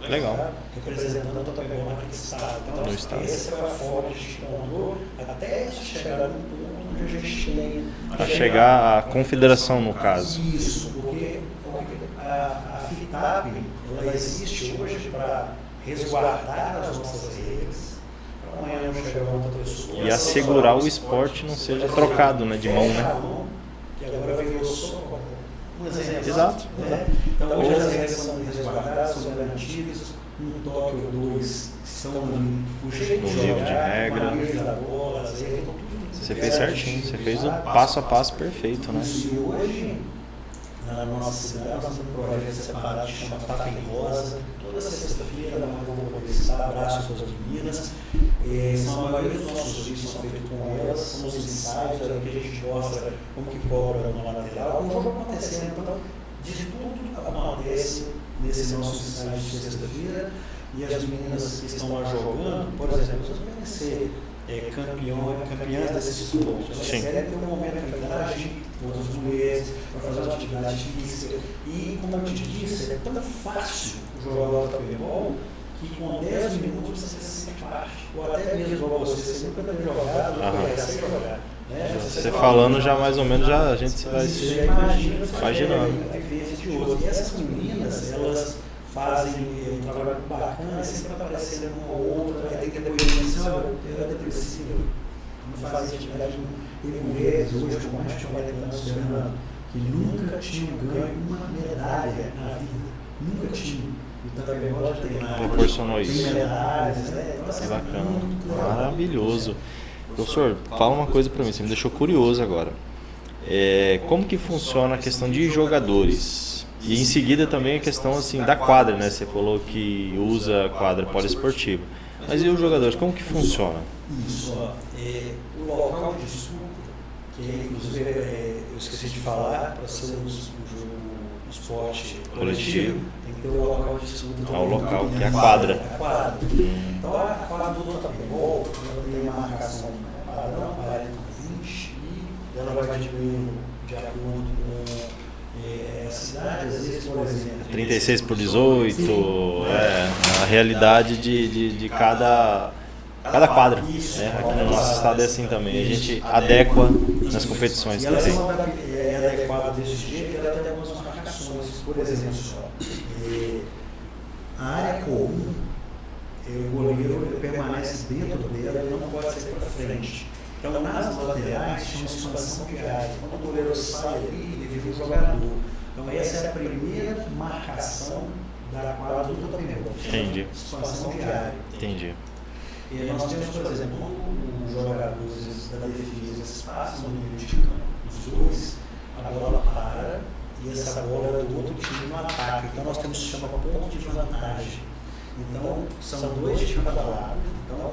Legal. Representando o Tapebol naquele estado. Então, essa foi a forma que a gente encontrou até chegar no ponto onde a gente tem. A chegar à confederação, no caso. Isso, porque a FITAB ela existe hoje para resguardar as nossas regras, para amanhã não chegar outra pessoa. E assegurar o esporte não seja trocado, né, de mão, né? Que agora virou só um exemplo. Exato. Né? Então hoje as regras são resguardadas, são garantidas, no Tóquio 2 estão ali, o jeito No de livro de jogar, regra. o manejo da bola, as regras, tudo Você fez certinho, você fez o passo a passo perfeito, né? E hoje, na nossa cidade, nós temos um projeto separado que chama Tapa em Rosa. Toda sexta-feira, na manhã, eu vou poder estar, abraço as meninas. A maioria dos nossos vídeos são feitos com elas, são os ensaios, que a gente mostra como que cobra no lateral. O jogo acontecendo, então, de tudo acontece nesse nosso ensaio de sexta-feira. E as meninas que estão lá jogando, por exemplo, vocês podem ser campeãs desse esporte. Elas querem ter um momento para interagir com outras mulheres, para fazer uma atividade física. E, como eu te disse, é tão fácil jogar o Tapebol que com 10 minutos você se sente parte. Ou até mesmo igual você nunca teve jogado, não conhece jogar. Né? Você falando já mais ou menos, já a gente vai se imaginando. E essas meninas, elas fazem um trabalho bacana, sempre aparecendo uma ou outra, aí tem que ter depressão, eu depressiva, não fazem atividade. Tem mulheres hoje, como a gente Fernando, que nunca tinham ganho uma medalha na vida, nunca tinham. Então também pode ter proporcionou isso. Medalhas, né? Que bacana, maravilhoso. Professor, fala uma coisa para mim, você me deixou curioso agora. Como que funciona a questão de jogadores? E em seguida também a questão assim da quadra, né? Você falou que usa quadra poliesportiva. Mas e os jogadores, como que funciona? Isso, o local de disputa, que inclusive eu esqueci de falar, para ser um esporte coletivo, tem que ter o local de disputa. O local, que é a quadra. Então a quadra do Tapebol, ela tem uma marcação padrão, 40-20, e ela vai diminuindo de acordo com a cidade, às vezes, por exemplo. 36 por 18, a realidade de cada Cada quadra. Isso. Aqui no nosso estado é assim também. A gente adequa nas competições E que ela tem. é adequada desse jeito e ela tem algumas marcações. Por exemplo, a área comum, o goleiro ele permanece dentro dela e não pode sair para frente. Então, nas laterais, tinha uma expansão de área. Quando o goleiro sai ali, ele vira um jogador. Então, essa é a primeira marcação da quadra do Tapembol. Entendi. Expansão de área. Entendi. E nós temos, por exemplo, os jogadores da defesa passam no meio de campo, os dois, a bola para e essa bola é do outro time no ataque. Então, nós temos o que chama ponto de vantagem. Então, são dois de cada lado. Então,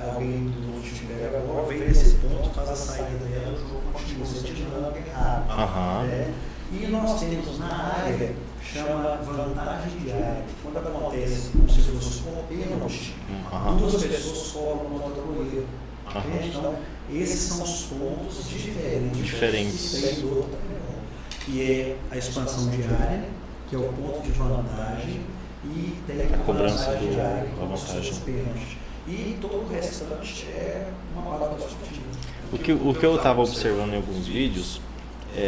alguém do outro time pega a bola, vem nesse ponto, faz a saída dela, o jogo continua sendo dinâmico e rápido. Né? E nós temos na área, chama vantagem de área. Quando acontece como se fosse um pênalti, duas pessoas colam contra o goleiro. Então, esses são os pontos diferentes. Que é a expansão de área, que é o ponto de vantagem, e tem a cobrança de área, que é os pênaltis. E todo o restante é uma palavra esportiva. O que eu estava observando em alguns vídeos,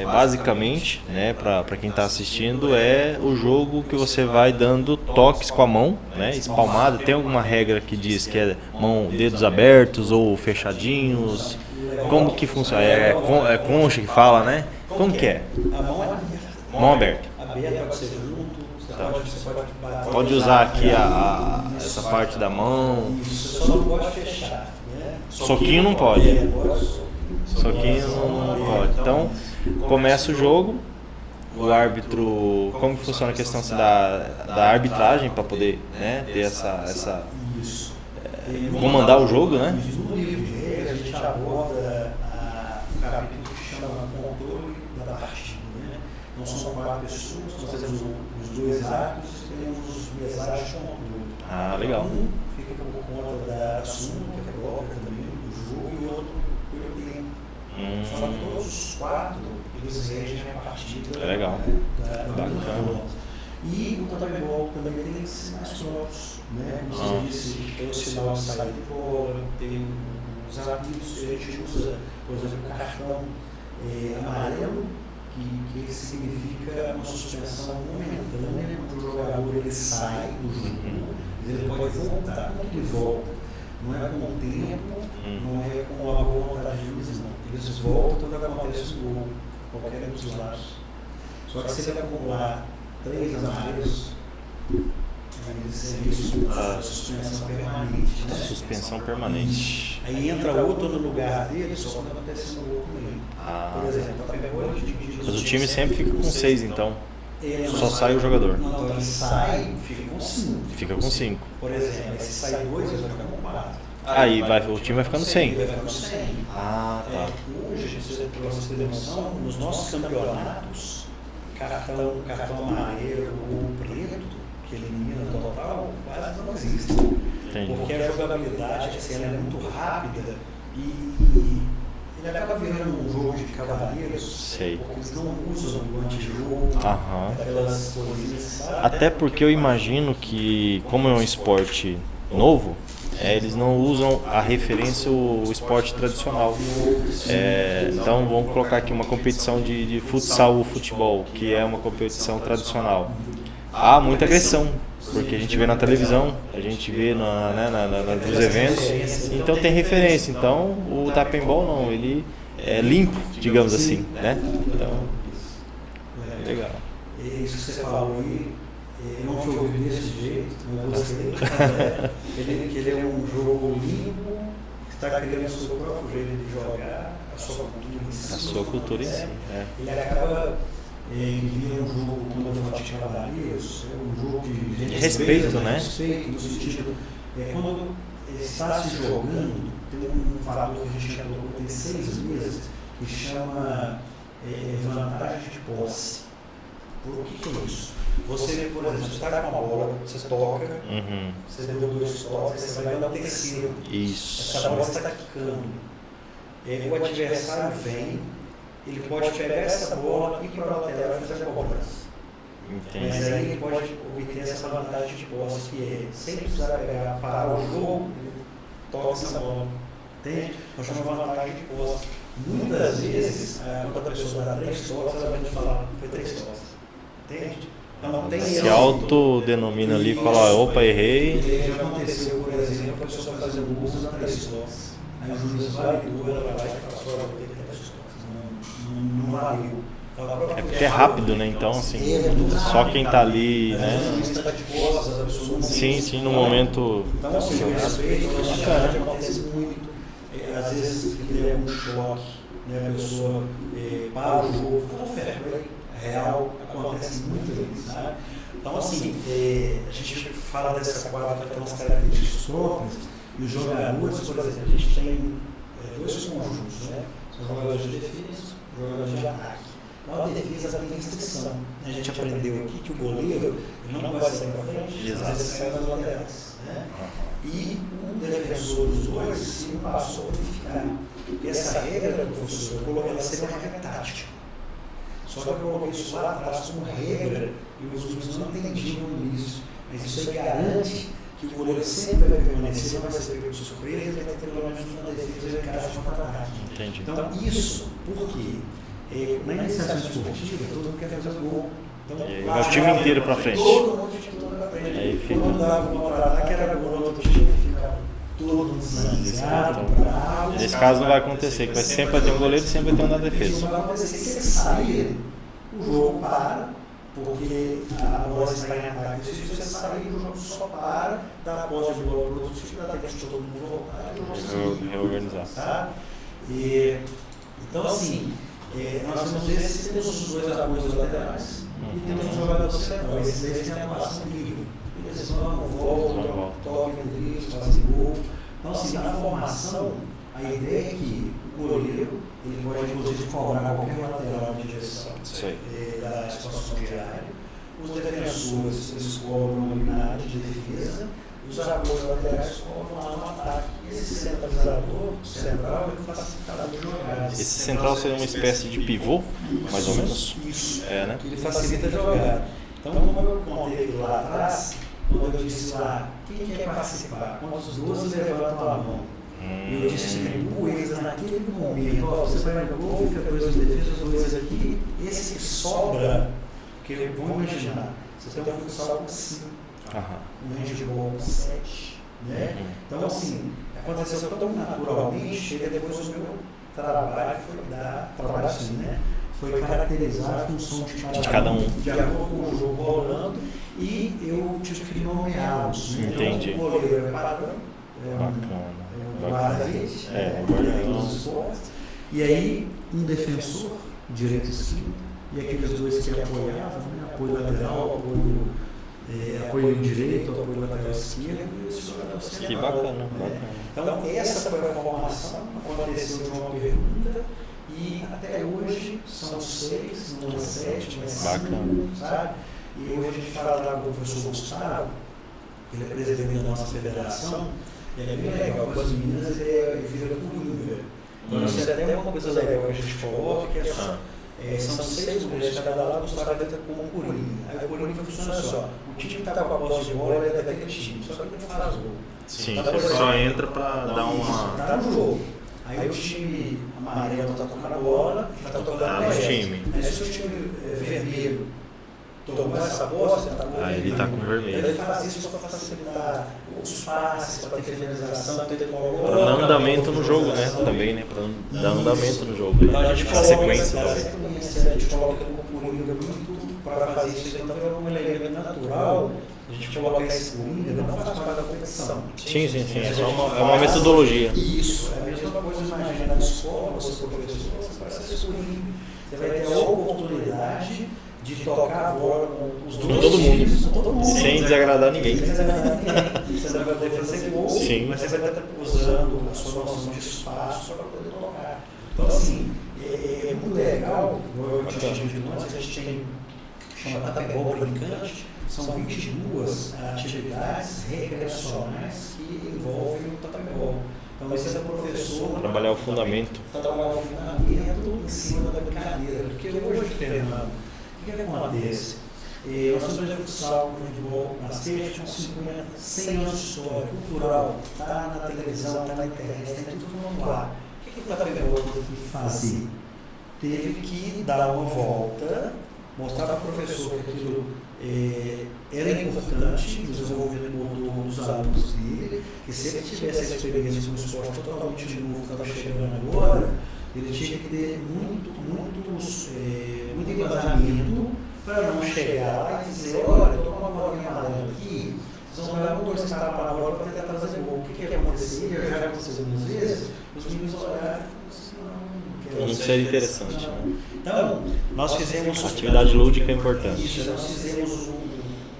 basicamente, né, para quem está assistindo, é o jogo que você vai dando toques com a mão, né, espalmada. Tem alguma regra que diz que é dedos abertos ou fechadinhos? Como que funciona? É concha que fala, né? Como que é? A mão é aberta. Mão aberta. Aberta pode ser junto. Pode usar aqui essa parte da mão. Isso, só não pode fechar. Né? Soquinho não pode. Soquinho não pode. Então, começa o jogo, o árbitro... Como que funciona a questão assim, da arbitragem para poder, né, ter essa comandar o jogo, né? No livro de regras, a gente aborda um capítulo que chama controle da partida. Né? Não são 4 pessoas, nós temos os 2 árbitros e temos os mesários de controle. Legal. Um fica por conta da súmula, que é própria também do jogo, e o outro pelo tempo. Só que todos os 4, eles regem a partida. Legal. Bacana. E o Tapembol também tem sinais próprios. Né? Como você disse, tem o sinal de saída de bola, tem os apitos, a gente usa, por exemplo, o cartão amarelo, que significa uma suspensão momentânea, quando o jogador ele sai do jogo, ele pode voltar. Quando ele volta, não é com o tempo, não é com a boa vontade de juiz, não. Eles voltam quando acontece o gol, qualquer dos lados. Só que se ele acumular 3 amarelos, suspensão permanente. Né? Suspensão permanente. Aí entra outro no lugar dele, só quando acontece no gol com ele. Por exemplo, mas o time sempre fica com 6, então. Só sai o jogador. Não, ele sai, fica com 5. Fica com 5. Por exemplo, se sai 2, ele vai ficar com 4. Aí o time vai ficando 100. Ele vai ficando 100. Tá. Hoje, para você ter noção, nos nossos campeonatos, cartão amarelo ou preto, que elimina no total, quase não existe. Entendi. Porque a jogabilidade assim, ela é muito rápida e ele acaba virando um jogo de cavaleiros. Sei. Porque eles não usam o antijogo, aquelas coisinhas, sabe? Até porque eu imagino que, como é um esporte novo, eles não usam a referência o esporte tradicional. Então vamos colocar aqui uma competição de futsal ou futebol, que é uma competição tradicional. Há muita agressão, porque a gente vê na televisão, a gente vê nos eventos, então tem referência. Então o Tapembol não, ele é limpo, digamos assim, né? Então, legal. Isso que você falou aí, eu não fui ouvido desse jeito, mas eu gostei. Ele é um jogo limpo, que está criando o seu próprio jeito de jogar, a sua cultura em si. A sua cultura em si, Ele acaba vira um jogo, como eu falo de cavaleiros, é um jogo de respeito, né? Respeito, no sentido, quando está se jogando, tem um fator que a gente já colocou, tem 6 meses, que chama vantagem de posse. Por que é isso? Você, por exemplo, você está com a bola, você toca, você deu 2 toques, você vai dar o terceiro. Isso. Essa bola está quicando. O adversário vem, ele pode pegar essa bola e ir para a lateral e fazer a cobrança. Entendi. Mas aí ele pode obter essa vantagem de posse, que é, sem precisar parar o jogo, toca essa bola. Entende? Nós chamamos vantagem de posse. Muitas vezes, quando a pessoa dá 3 toques, ela vai falar, foi 3 toques. Entende? Não tem Se autodenomina ali e fala, opa, errei. E já aconteceu, por exemplo, a pessoa fazer o uso da 3 toques. Aí o juiz validou, ela vai lá e passou a ter 3 toques. Não valeu. É porque é rápido, né? Então, assim, só quem tá ali, né? Sim, no momento. Então, assim, o respeito, acontece muito. Às vezes, ele é um choque, né? A pessoa para o jogo, fala fair play, real, acontece muito vezes, sabe? Então, assim, a gente fala dessa quadra que tem umas características próprias, e os jogadores, por exemplo, a gente tem 2 conjuntos, né? São jogadores de defesa e jogadores de ataque. Então, a defesa tem restrição. A gente aprendeu aqui que o goleiro ele não pode sair para frente, às vezes sai nas laterais. Né? E um defensor dos dois, se não passou, tem que ficar. E essa regra do professor, ela seria uma regra tática. Só que eu coloquei isso lá atrás como regra e os juízes não entendiam no início. Mas isso aí garante que o goleiro sempre vai permanecer, não vai ser pego de surpresa, ele vai ter pelo menos uma defesa em caso de contra-ataque. Então, isso, por quê? Na iniciação esportiva, todo mundo quer fazer gol. Então, e vai o time inteiro para frente. Todo mundo tinha todo para frente. Aí, quando dava um contra-ataque, era gol do outro time, ficava todo mundo zanzado, bravo. Nesse caso não vai acontecer, que vai sempre ter um goleiro e sempre vai ter um na defesa. Isso vai acontecer. Se você sair, o jogo para, porque a bola está em ataque. Se você sair, o jogo só para, dá a posse de bola para o outro time, dá tempo de todo mundo voltar e o jogo se reorganizar. Tá? Então, assim, nós temos esses, temos os 2 apoios laterais e temos um jogador central. Esses 2 têm a massa livre. Eles vão, voltam, tocam entre eles, fazem gol. Então, assim, na formação, a ideia é que o goleiro ele pode, inclusive, cobrar qualquer lateral de direção da situação diária. Os defensores, eles cobram uma unidade de defesa. Os apoios laterais cobram lá no ataque. Esse centralizador central é o facilitador de jogadas. Esse central seria uma espécie de pivô, mais ou menos? Isso. Né? Ele facilita a jogada. Então, como eu contei lá atrás, quando eu disse lá, quem quer participar? Quando os 12 levantam a mão. Eu distribuo eles naquele momento. Você vai no gol, fica 2 defesas, 2 aqui. Esse que sobra, porque vamos imaginar, você tem um futsal com 5. Um handball com 7, né? Então, assim, aconteceu tão naturalmente que depois o meu trabalho foi trabalho assim, né? Foi caracterizar a função de cada um, de acordo com o jogo rolando, e eu tive que nomeá-los. Entendi. Então, o goleiro é padrão, o guarda-redes, dos esportes, e aí um defensor, direito e esquerdo, e aqueles 2 que apoiavam, né? Apoio lateral, apoio direito, apoio lateral esquerdo e esse jogador central. Que bacana. Então, essa foi a formação, aconteceu de uma pergunta e até hoje são 6, não é 7, mas 5, sabe? E hoje a gente fala lá com o professor Gustavo, ele é presidente da nossa federação, ele é bem legal, com as meninas ele vira coringa. Então, isso é até uma coisa legal que a gente coloca, que é só. São 6 mulheres de cada lado, o Gustavo entra como um coringa. Aí o coringa funciona só. O time que está com a posse de bola é daquele time, só que ele não faz gol. Sim, você só entra para dar uma. Está no jogo. Aí o time amarelo está tocando a bola, está tocando a time. Aí se o time vermelho tomou essa posse, ele está com vermelho. Ele faz isso para facilitar os passes, para ter finalização, para ter para dar andamento no jogo, né? Também, né? Para dar andamento no jogo. Então a gente a sequência também. A gente coloca no coringa muito para fazer isso. Então é um elemento natural a gente colocar esse coringa, não faz parte da competição. Sim. É só uma metodologia. Isso. É a mesma coisa, imagina na escola, você professor, você vai ser esse coringa. Você vai ter a oportunidade de tocar a bola com os dois times, todo mundo, sem desagradar ninguém. Você vai poder fazer gol, mas você vai estar usando a sua noção de espaço para poder tocar. Então, assim, é muito legal, eu te digo de nós, a gente tem chamado Tapebol Brincante, são 22 atividades recreacionais que envolvem o tapebol. Então, esse é o professor. Trabalhar o fundamento. Trabalhar o fundamento em cima da brincadeira. Porque hoje, Fernando, o que acontece? Nós temos futsal, futebol, basquete, com 50, 100 anos de história, cultural, está na televisão, está na internet, tem tudo no ar. O que o Itapemirim teve que fazer? Teve que dar uma volta, mostrar para o professor que aquilo era importante no desenvolvimento motor dos alunos dele, que se ele tivesse a experiência com um esporte totalmente novo que estava chegando agora, ele tinha que ter muito embasamento para não chegar lá e dizer, olha, estou com uma bolinha amarela aqui, vocês vão olhar 1, 2, 3 tapas na bola para tentar trazer gol. O que acontecia? Já aconteceu algumas vezes, os meninos olharam e falaram, isso é interessante, né? Então, nós fizemos... A atividade lúdica é importante. Isso, nós fizemos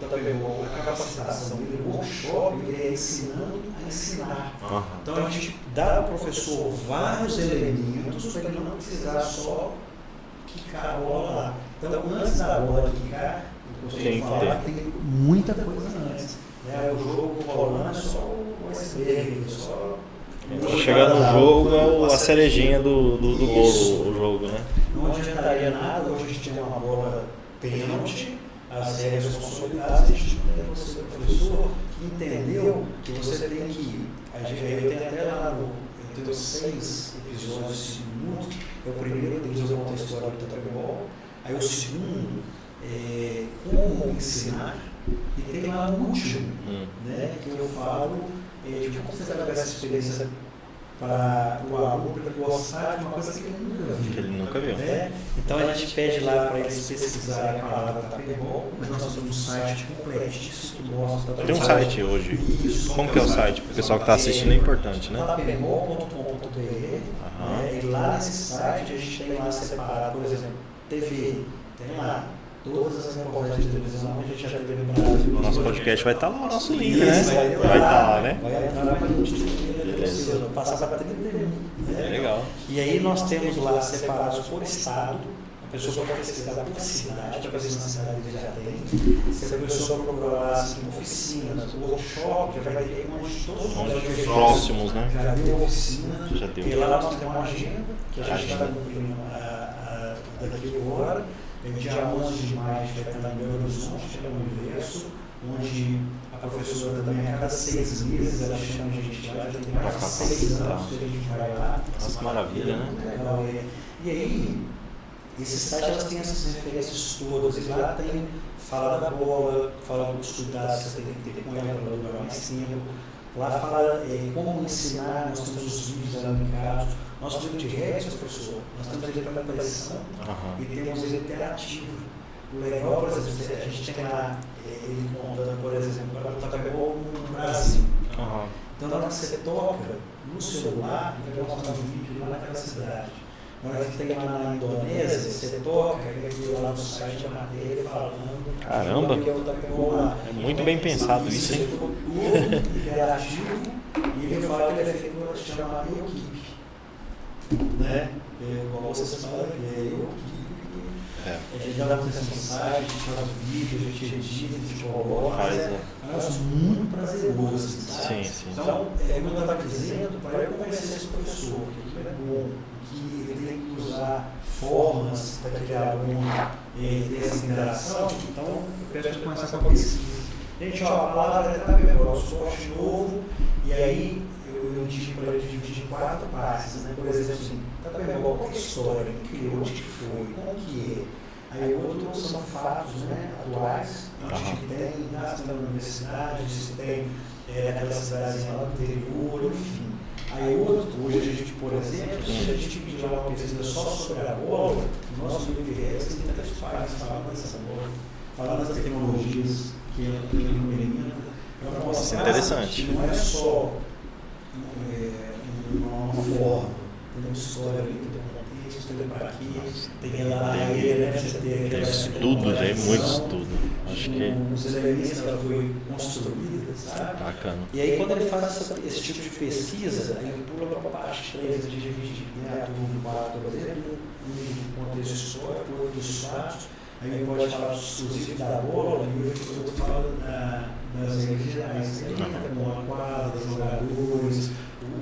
a capacitação dele, o workshop, ele é ensinando a ensinar. Então, a gente dá ao professor vários elementos para ele não precisar só quicar a bola lá. Então, antes da bola quicar, tem muita coisa antes. O jogo rolando é só o iceberg, só... Chegar no jogo é a cerejinha do bolo, o jogo, né? Não adiantaria nada, hoje a gente tem uma bola pênalti, as regras consolidadas, a gente tem você, professor, que entendeu que você tem que... Eu tenho até lá eu tenho 6 episódios segundo. O primeiro deles eu conto a história do tetrabol, aí o segundo é como ensinar, e tem lá no último, né, que eu falo de como você vai dar essa experiência para o aluno, para ele gostar de uma coisa que ele nunca viu. Que ele nunca viu. Né? Então a gente pede lá para eles pesquisarem a palavra tapebol, mas nós temos um site completíssimo que mostra... Tem um site hoje. Como que é o site? Para o pessoal que está assistindo é importante, né? tapebol.com.br, e lá nesse site a gente tem lá separado, por exemplo, TV, tem lá todas as reportagens de televisão que a gente já teve no Brasil. O nosso podcast vai estar lá, o nosso link, né? Vai estar lá, né? Vai entrar lá para a gente passar para 31. Legal. E aí nós temos lá separados por estado, a pessoa pode pesquisar por cidade, para ver se na cidade ele já tem. Se a pessoa procurar lá assim, oficinas, workshop, já vai ter todos os próximos, né? Já deu oficina, já deu. E lá nós temos uma agenda, que a gente está cumprindo daqui agora. Dia 11 de maio a gente vai estar em Belo Horizonte, que é o Universo, onde a professora também, a cada 6 meses, ela chama a gente lá, já tem mais de 6 anos que a gente vai lá. Nossa, que maravilha, né? Legal, e aí, esse site elas têm essas referências todas, e lá tem, fala da bola, fala dos cuidados que você tem que ter com ela para durar mais tempo. Lá fala como ensinar, nós temos os vídeos aplicados, nós temos de regras, professor, nós temos ele para pressão e temos ele interativo. O legal, por exemplo, a gente tem lá, ele contando, por exemplo, para o tapebol no Brasil. Então, na hora que você toca no celular, ele vai mostrar um vídeo lá naquela cidade. Na hora que tem lá na Indonésia, você toca, ele vai lá no site da matéria falando. Caramba! É muito bem pensado isso, hein? Ficou tudo interativo e ele fala que ele é feito por chamar equipe. Né? Como vocês falam, é equipe. A gente dá uma atenção no site, a gente faz vídeo, a gente edita, a gente coloca. É um negócio muito prazeroso. Sim, sim. Então, como eu estava dizendo, para eu convencer esse professor que aquilo é bom, que ele tem que usar formas daquele aluno ter essa interação, então eu peço para começar com a pesquisa. Gente, a palavra é tapebol, é um suporte novo, e aí eu digo para ele dividir em 4 partes, né? Por exemplo, assim, tapebol, qual é a história, criou, onde que foi, como que é? Aí outros são fatos, né, atuais, onde que tem, na universidade, se tem aquelas cidades lá do interior, enfim. Aí outro, hoje a gente, por exemplo, se a gente pedir uma pesquisa só sobre a bola, o nosso universo tem 3 páginas falando dessa bola, falando das tecnologias que ela implementa. Isso é interessante. Não é só uma forma, tem uma história ali, tem um contexto, tem para aqui, tem lá a área, né? Tem estudo, tem muito estudo. Acho que os elementos que ela foi construída, sabe? Bacana. E aí quando ele faz esse tipo de pesquisa, aí ele pula para a parte 3, ele divide a turma 4, por exemplo, um contexto histórico, outro dos fatos, aí ele pode falar exclusivo da bola e o outro fala das regras gerais, como a quadra, os jogadores,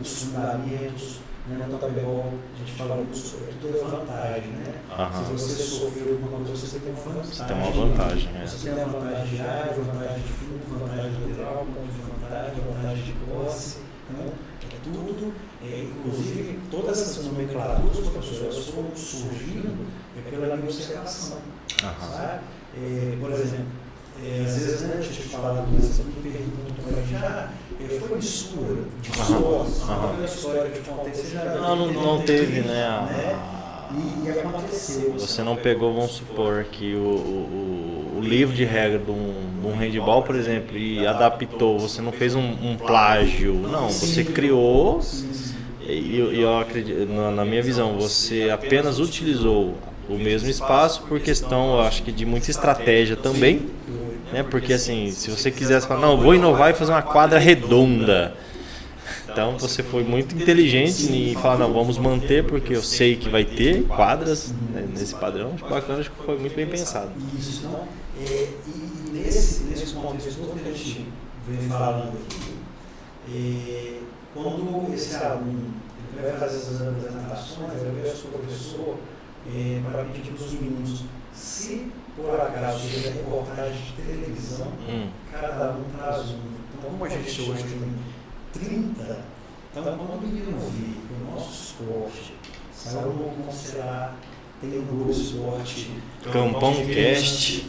os fundamentos. né? No handebol, a gente fala muito sobre tudo é vantagem, né? Se você sofreu alguma coisa, você tem uma vantagem. Você tem uma vantagem, né? Você tem uma vantagem de área, vantagem de fundo, vantagem lateral, ponto de vantagem de posse. Então, é tudo, inclusive, todas essas nomenclaturas, professores, elas foram surgindo pela negociação. Sabe? Por exemplo, às vezes, né, a gente fala você me pergunta para a gente, foi mistura de histórias. A história que eu te contei, você já não teve, né? E aconteceu. Você não pegou, vamos supor, que o livro de regra de um handball, por exemplo, e adaptou, você não fez um plágio, não, você criou, e eu acredito, na minha visão, você apenas utilizou o mesmo espaço por questão, eu acho que de muita estratégia também, né? Porque assim, se você quisesse falar, não, vou inovar e fazer uma quadra redonda, então você foi muito inteligente em falar, não, vamos manter porque eu sei que vai ter quadras, né, nesse padrão. Acho bacana, acho que foi muito bem pensado. Isso, não? E nesse contexto todo que a gente vem falando aqui, quando esse aluno ele vai fazer essas apresentações, ele vai ser o professor para pedir para os meninos, se por acaso tiver reportagem de televisão, cada um traz um. Então, como a gente hoje tem 30, então quando o menino ouvir o nosso esporte, saiu no Conselhar, tem no Globo Esporte, Campão Cast,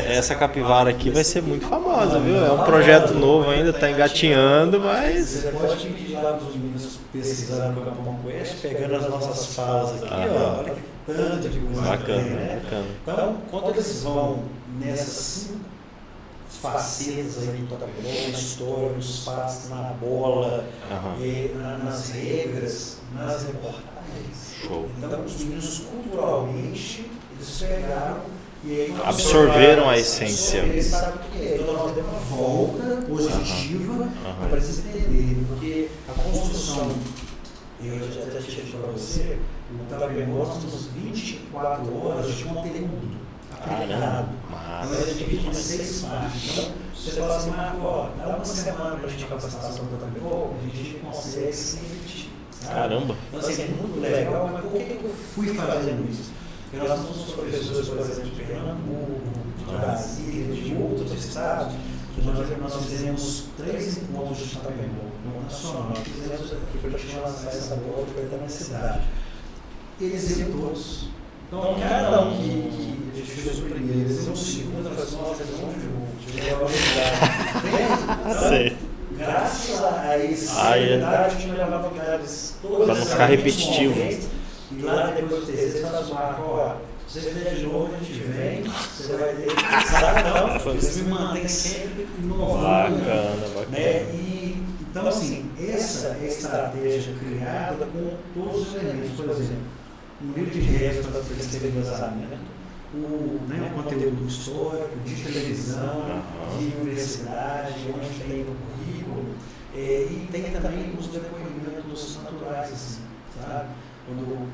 essa capivara aqui vai ser muito famosa, viu? É um projeto novo ainda, está engatinhando, mas... Você pode pedir lá para os meninos pesquisarem no Campão Cast, pegando as nossas falas aqui, olha que tanto de coisa bacana, tem, né? Bacana. Então, quando eles vão nessas 5 facetas aí do handebol, na história, nos fatos, na bola, nas regras, nas reportagens. Show. Então, os meninos culturalmente, eles pegaram e aí absorveram a essência. Eles sabem o que é. Então, nós demos uma volta positiva para eles entenderem, porque a construção, eu já até tinha dito para você, o handebol nós temos 24 horas de conteúdo aplicado. Então, a gente divide em 6 partes. Então, você fala assim, Marco, dá uma semana para a gente capacitação do handebol, a gente consegue se repetir. Caramba! Então, assim, é muito legal, mas por que eu fui fazendo isso? Porque nós somos professores, por exemplo, de Pernambuco, de Brasília, de outros estados, que nós fizemos 3 encontros de handebol no nacional. Fizemos aqui para a gente lançar essa bola que vai estar na cidade. Eles iam todos. Então, cada um que a gente fez o primeiro, eles iam o segundo, eu falei assim, nossa, eles vão juntos, Sei. Graças a esse a gente vai levar novidades todas. Para não ficar repetitivo. E lá depois do terceiro, você vai falar, se você vier de novo, a gente vem, você vai ter que pensar, não, eles me mantêm sempre inovando. Bacana. Né? Então, assim, essa é a estratégia criada com todos os elementos. Por exemplo, um livro de regras para eles terem vazamento, o conteúdo histórico, de televisão, de universidade, onde tem no currículo, e tem também os depoimentos naturais, assim, sabe? Quando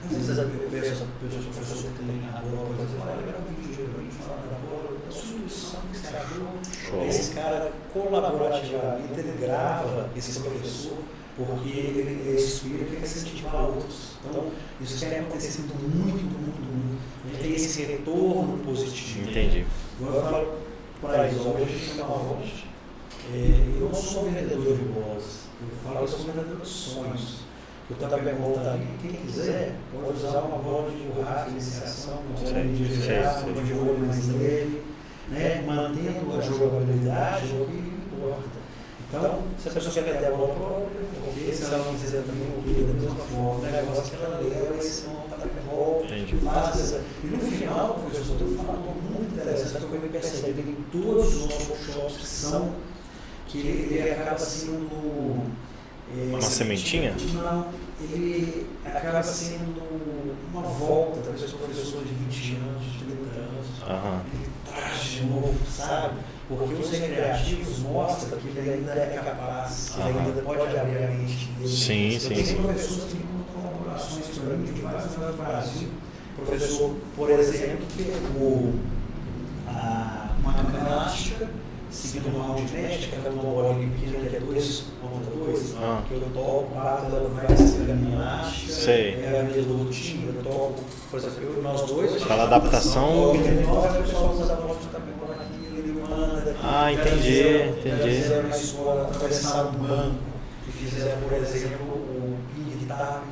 às vezes eu peço a professor que tem a bola, por exemplo, olha, era um vídeo de gente falando da bola, da sua intuição que você achou. Esse cara colaborativamente, ele grava esse professor, porque ele inspira e quer incentivar outros. Então, isso tem acontecido muito. A gente tem esse retorno positivo. Entendi. Agora eu falo para eles, hoje a gente tem uma loja. Eu não sou vendedor de bolas, eu falo que eu sou vendedor de sonhos. O handebol está ali, quem quiser pode usar uma bola de borracha de iniciação, uma bola de geral, uma de rolo mais leve, né? Mantendo a jogabilidade, é o que importa. Então, se a pessoa quer ter a bola própria, ok, se ela não quiser também, ok, da mesma forma, o negócio que ela leva, esse não está handebol, faz. E no final, professor, tem um fator muito interessante que eu percebi em todos os nossos workshops que ele acaba sendo uma sementinha? Não, ele acaba sendo uma volta, talvez para o professor de 20 anos, de 30 anos, ele traz de novo, sabe? Porque os recreativos mostram que ele ainda é capaz, que ele ainda pode abrir a mente dele. Sim. Tem professores que têm colaborações para mim de vários lugares do Brasil. O professor, por exemplo, pegou uma cama elástica, seguindo uma round match, que é uma bolinha pequena que é 2.2, que eu toco, bato, ela vai se caminhar, é a vez do outro time, eu toco, por exemplo, nós dois. Aquela adaptação. O pessoal usa a bola também por aqui, ele manda. Entendi. Fizeram uma escola, atravessaram um banco, e fizeram, por exemplo, o ping de tap,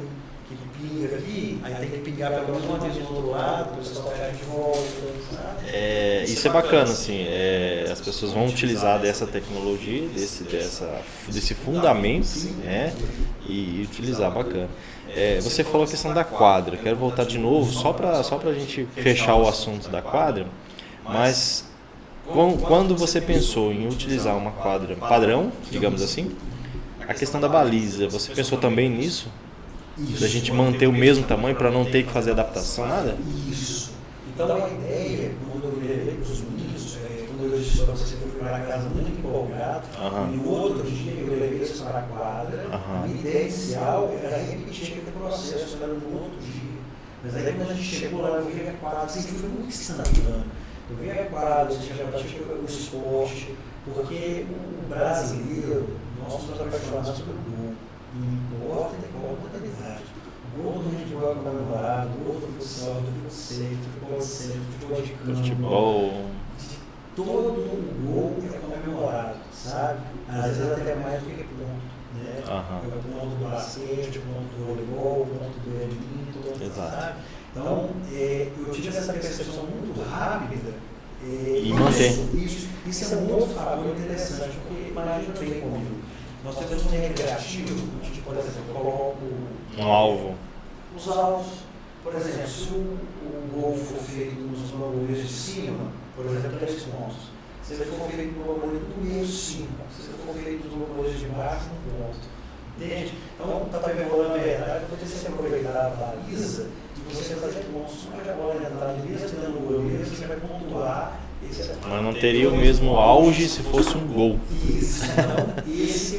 que pinga aqui, aí tem que pingar pelo menos uma vez do outro lado, para vocês tocarem de volta. Isso é bacana, assim, as pessoas vão utilizar dessa tecnologia, desse fundamento, né, e utilizar, bacana. Você falou a questão da quadra, quero voltar de novo, só para a gente fechar o assunto da quadra, mas quando você pensou em utilizar uma quadra padrão, digamos assim, a questão da baliza, você pensou também nisso? Da gente manter o mesmo tamanho para não ter que fazer adaptação, nada? Isso. Então a ideia, quando eu levei para os meninos, quando eu disse para você que eu fui para casa muito empolgado, e no outro dia eu levei eles para a quadra, a minha ideia inicial era repetir aquele processo, era no outro dia. Mas aí quando a gente chegou lá, eu vi a quadra, assim, foi muito instantâneo. Eu vi a quadra, já pratica o esporte, porque o brasileiro, nós somos apaixonados pelo gol. Não importa de qual modalidade. O gol do handebol é comemorado, o outro futsal, do futebol centro, futebol de campo. Futebol. Todo o gol é comemorado, sabe? Às vezes até mais do que ponto. Né? É o ponto do basquete, o ponto do voleibol, o ponto do badminton, sabe? Então, eu tive essa percepção muito rápida. E manter. Isso é um outro fator interessante, porque imagina bem comigo. Nós temos um recreativo, a gente, por exemplo, coloca um alvo. Os alvos, por exemplo, se o gol for feito nos valores de cima, por exemplo, 3 pontos. Se ele for feito no valor do meio, 5. Se ele for feito nos valores de baixo, 1 ponto. Entende? Então, está pegando, na verdade, você aproveitar a baliza e você fazer pontos. Não pode a bola entrar mesmo dentro do goleiro, você vai pontuar. Mas não teria o mesmo auge se fosse um gol. Isso, então, esse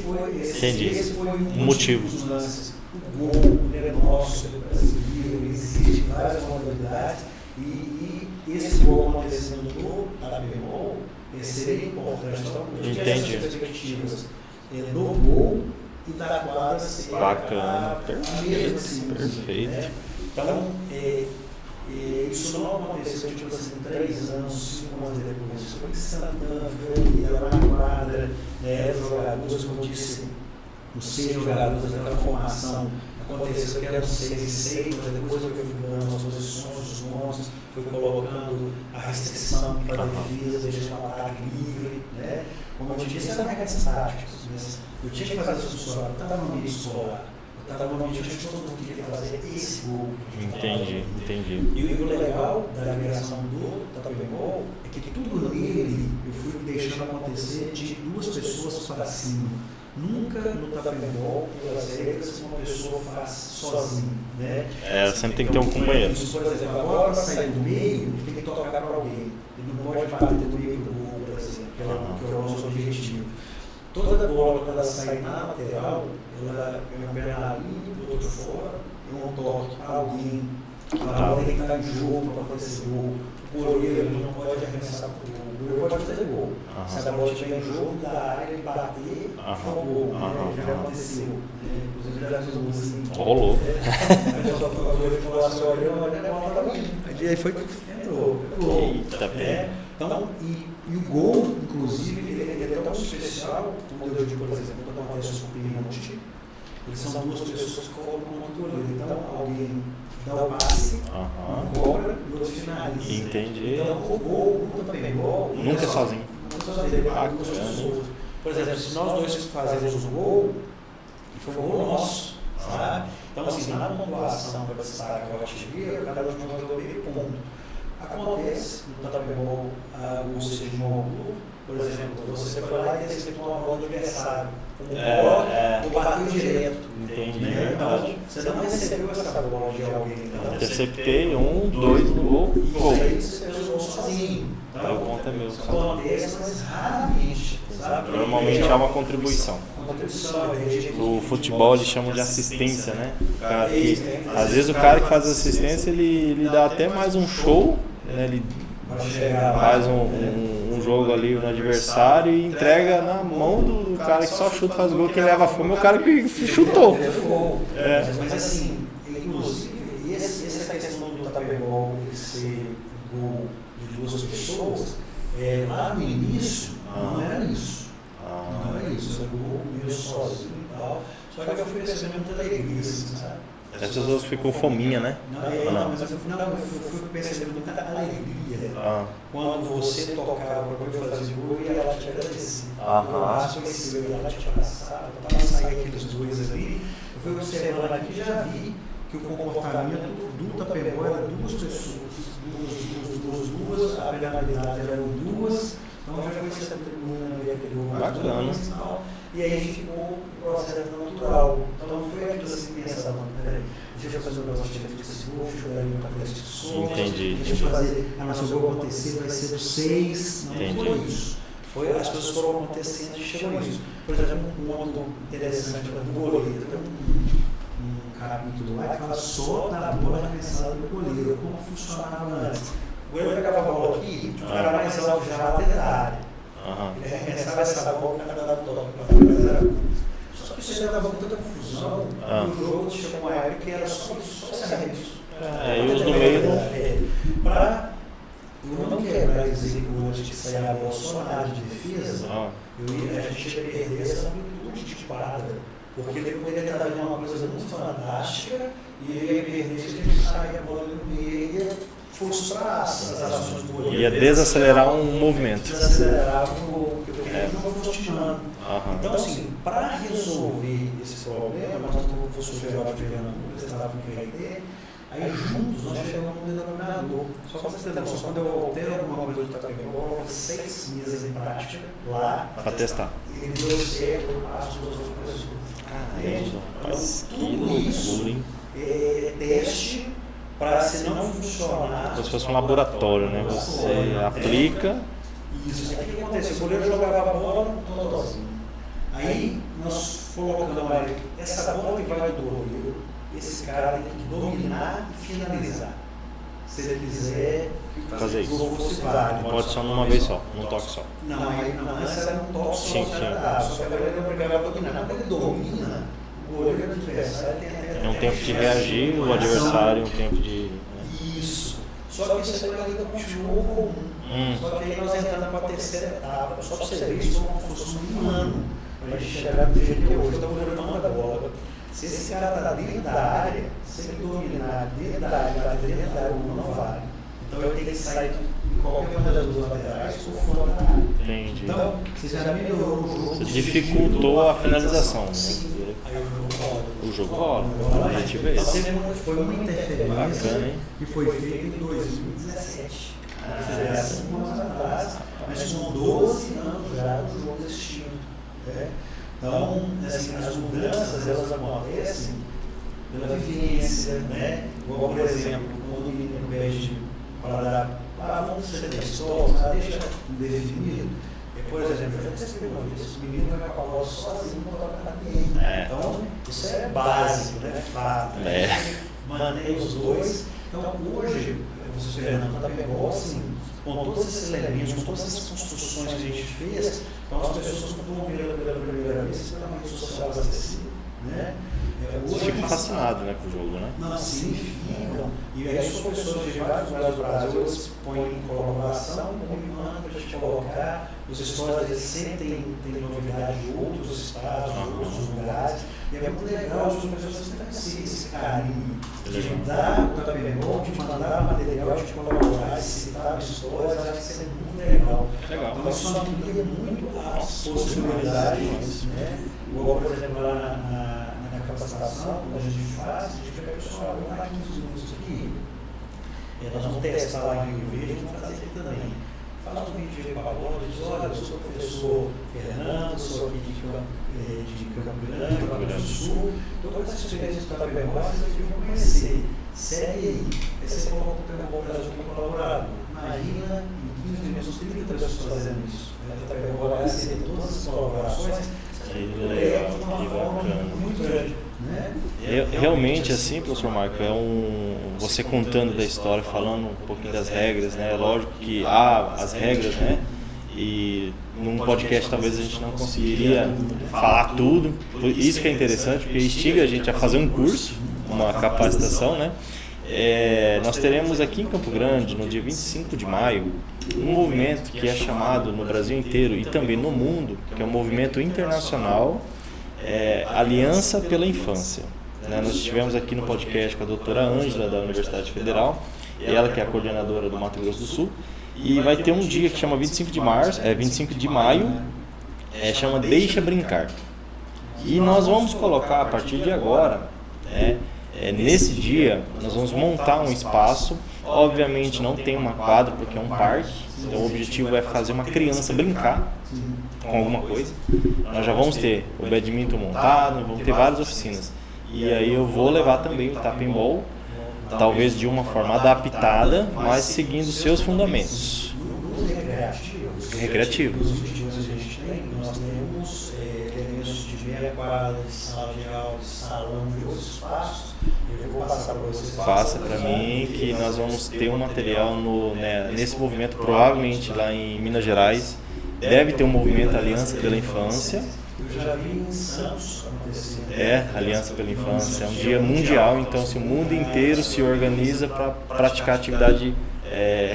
foi um motivo. Dos lances. O gol, ele é nosso, ele é brasileiro, existe várias modalidades, e esse gol acontecendo no tabelão, seria importante. Então, entendi. Essas perspectivas do gol e da quadra ser bacana, perfeito. Né? Então, isso não aconteceu, tipo assim, 3 anos, 5 anos depois. Isso foi instantâneo, foi na quadra, né, os jogadores, como eu disse, os 6 jogadores da formação, aconteceu que eram 6 e 6, mas depois eu fui dando as posições dos monstros, fui colocando a restrição para a defesa, deixando o ataque livre, né? Como eu disse, eram regras táticas, mas eu tinha que fazer isso funcionar, eu estava no meio escolar. Estava no ambiente que todo mundo queria fazer esse gol. Entendi. E o legal da migração do Tatapembol é que tudo nele eu fui deixando acontecer de 2 pessoas para cima. Nunca no Tatapembol, pelas regras, uma pessoa faz sozinho. Né? Sempre tem que ter um companheiro. Isso, por exemplo, agora para sair do meio, tem que tocar para alguém. Ele não pode bater do meio para o gol, por exemplo, que é o nosso objetivo. Toda bola, quando ela sai na lateral, ela é uma perna na linha, do outro fora, é um toque para alguém. A bola tem que estar em jogo para acontecer gol. O goleiro não pode arremessar para o gol. O goleiro pode fazer gol. Se a bola estiver em jogo, da área, ele bater, foi um gol. Já aconteceu. Inclusive, já fiz um assim. Rolou. O goleiro falou assim: olha, a bola estava indo. Aí foi que entrou. Eita, pé. Então, e o gol, inclusive, ele é tão especial, como eu digo, por exemplo, quando acontece o pênalti, eles são 2 pessoas que colocam o controle. Então, alguém dá o passe, cobra e o outro finaliza. Entendi. Então, o gol, também gol, nunca sozinho. Nunca sozinho, ele vai 2 pessoas. Por exemplo, se nós 2 fazemos o gol, foi um gol nosso, sabe? Então, assim, na pontuação para destacar o artilheiro, cada um jogador meio ponto. Acontece no Tatapembol, o seja de um por exemplo, você foi lá e interceptou uma bola do adversário. Ou bateu direto. Entendi. Né? Então, você não recebeu essa bola de alguém. Então, interceptei 1, 2 no gol. Gol. Aí você fez o gol sozinho. Então, o ponto é meu. Acontece, mas raramente. Sabe? Normalmente há uma contribuição. No No futebol eles chamam de assistência, né? Às vezes o cara que faz assistência ele dá até mais um show, né? Ele faz um um jogo ali no adversário e entrega na mão do cara que só chuta, faz gol, quem leva a fome é o cara que chutou. Mas assim, inclusive, essa questão do tapebol ser gol de duas pessoas, lá no início não era isso. Não era isso, era gol meio sozinho e tal. Só que eu fui percebendo muita alegria, assim, sabe? As pessoas ficou fominha, né? Não, mas eu fui percebendo muita alegria quando você tocava para eu fazer gol e ela te agradecia. Eu ela te abraçava, estava saindo aqueles dois ali. Eu fui observando aqui e já vi que o comportamento do tapebol era duas pessoas. Duas, a penalidade eram duas, então já foi se atribuindo ali aquele gol bacana. E aí ficou o processo natural. Então foi aquilo assim, pensando, peraí, deixa eu fazer um negócio diferente desse gol, deixa eu dar um papel desse som, deixa eu fazer a nossa gol acontecer, vai ser do 6. Não foi isso. As coisas foram acontecendo e chegou a isso. Por exemplo, um ponto interessante do goleiro. Tem um capítulo lá que fala só da bola arremessada do goleiro, como funcionava antes. O goleiro pegava a bola aqui, o cara arremessava já dentro da área. Ele arremessava essa bola, o cara dava toque. Só que isso dava muita confusão. O jogo chegou uma época que era só esse arremesso. E os do meio não. Para eu não quebrar e dizer que o Lula tinha que sair a bola só na área de defesa, a gente ia perder essa amplitude de quadra. Porque ele poderia estar vendo uma coisa muito fantástica e ele ia perder se ele sair a bola no meio e ia frustrar as ações do goleiro. Ia desacelerar um movimento. Desacelerar o que ele não estava frustrando. Então, assim, para resolver esse problema, nós estamos com o professor Geraldo de Pernambuco, vocês estavam em Caetê, aí juntos nós chegamos no denominador. Só para vocês terem noção, quando eu altero alguma coisa do tapebol, eu 6 meses em prática lá. Para testar. E deu certo, eu passo as outras pessoas. Mas que loucura, hein? É teste para se não funcionar. Como se fosse um laboratório, né? Você aplica. Isso. Aí o que aconteceu? O goleiro jogava a bola no totozinho. Aí nós colocamos ali, essa bola que vai do goleiro, esse cara tem que dominar e finalizar. Se ele quiser fazer isso. Fosse válido. Pode só numa vez só, num toque só. Não, aí não, essa era um toque só. Só que agora ele obrigava a dominar. Quando ele domina, o goleiro adversário tem um tempo de reagir, o adversário um tempo de. Isso. Só que isso aí ainda continuou comum. Só que aí nós entramos para a terceira etapa. Só para você ver isso como se fosse um ano. Para a gente chegar do jeito que é hoje. Então o goleiro manda a bola. Se esse cara está dentro da área, se ele dominar dentro da área, dentro da área, não vale. Então eu tenho que sair de qualquer uma das duas laterais ou fora da área. Entendi. Então, você já melhorou o jogo. Você dificultou a finalização. Sim. Aí o jogo rola. A gente vê isso. Foi uma interferência bacana, hein? que foi feita em 2017. Há 5 anos atrás, mas são 12 anos já do jogo existindo. Então, assim, as mudanças elas acontecem pela vivência, né? Igual, por exemplo, quando o menino pede para dar, vamos ser testosos, deixa indefinido. Por exemplo, eu já testei uma vez, o menino vai com a bola sozinho para tocar ninguém. Então, isso é básico, né? Fato. Mantém os dois. Então, hoje, você Fernando está pegou assim, com todos esses elementos, com todas essas construções que a gente fez, então as pessoas quando vão ver pela primeira vez, você está na rede social abastecida, né? Eles ficam fascinados, né, com o jogo, né? Não, sim, ficam. E aí os professores de vários lugares do Brasil, eles põem em colaboração, me mandam para a gente colocar, os histórias eles sempre têm novidade de outros estados, de outros lugares, e é muito legal os professores terem esse carinho de dar o tapebol, de mandar material, de colaborar, de citar histórias, acho que isso é muito legal. Então isso amplia muito as possibilidades, né? Igual, por exemplo, lá na capacitação, quando a gente faz, a gente pega o pessoal, vamos dar 15 minutos aqui, nós vamos testar lá em Rio Verde, vamos fazer aqui também. Faz um vídeo aí para a bola, diz, olha, eu sou o professor Fernando, sou aqui de Campo Grande, Rio Grande do Sul, toda essa experiência do tapebol, vocês vão conhecer. Segue aí. Aí você coloca o Tapebol Brasil como colaborador. Imagina, em 15 minutos, 30 pessoas fazendo isso. O Tapebol vai receber todas as colaborações. Que legal, que bacana. Muito grande. Né? Realmente, assim, professor Marco, você contando da história, falando um pouquinho das regras, né? Lógico que há as regras, né? e num podcast talvez a gente não conseguiria falar tudo. Isso que é interessante, porque instiga a gente a fazer um curso, uma capacitação, né? Nós teremos aqui em Campo Grande, no dia 25 de maio, um movimento que é chamado no Brasil inteiro e também no mundo, que é um movimento internacional, Aliança pela Infância. Nós estivemos aqui no podcast com a doutora Ângela, da Universidade Federal, ela que é a coordenadora do Mato Grosso do Sul, e vai ter um dia que chama 25 de maio, chama Deixa Brincar. E nós vamos colocar a partir de agora, nesse dia, nós vamos montar um espaço. Obviamente não tem uma quadra porque é um parque, então o objetivo é fazer uma criança brincar com alguma coisa. Nós já vamos ter o badminton montado, vamos ter várias oficinas. E aí eu vou levar também o tap-and-ball, talvez de uma forma adaptada, mas seguindo seus fundamentos. Recreativos. Nós temos elementos de meia quadra, de sala de aula, de salão, de outros espaços. Eu vou passar para vocês. Passa para mim que nós vamos ter um material nesse movimento, provavelmente lá em Minas Gerais. Deve ter um movimento Aliança pela Infância. Eu já vi em Santos acontecer. Aliança pela Infância. É um dia mundial, então assim, o mundo inteiro se organiza para praticar atividade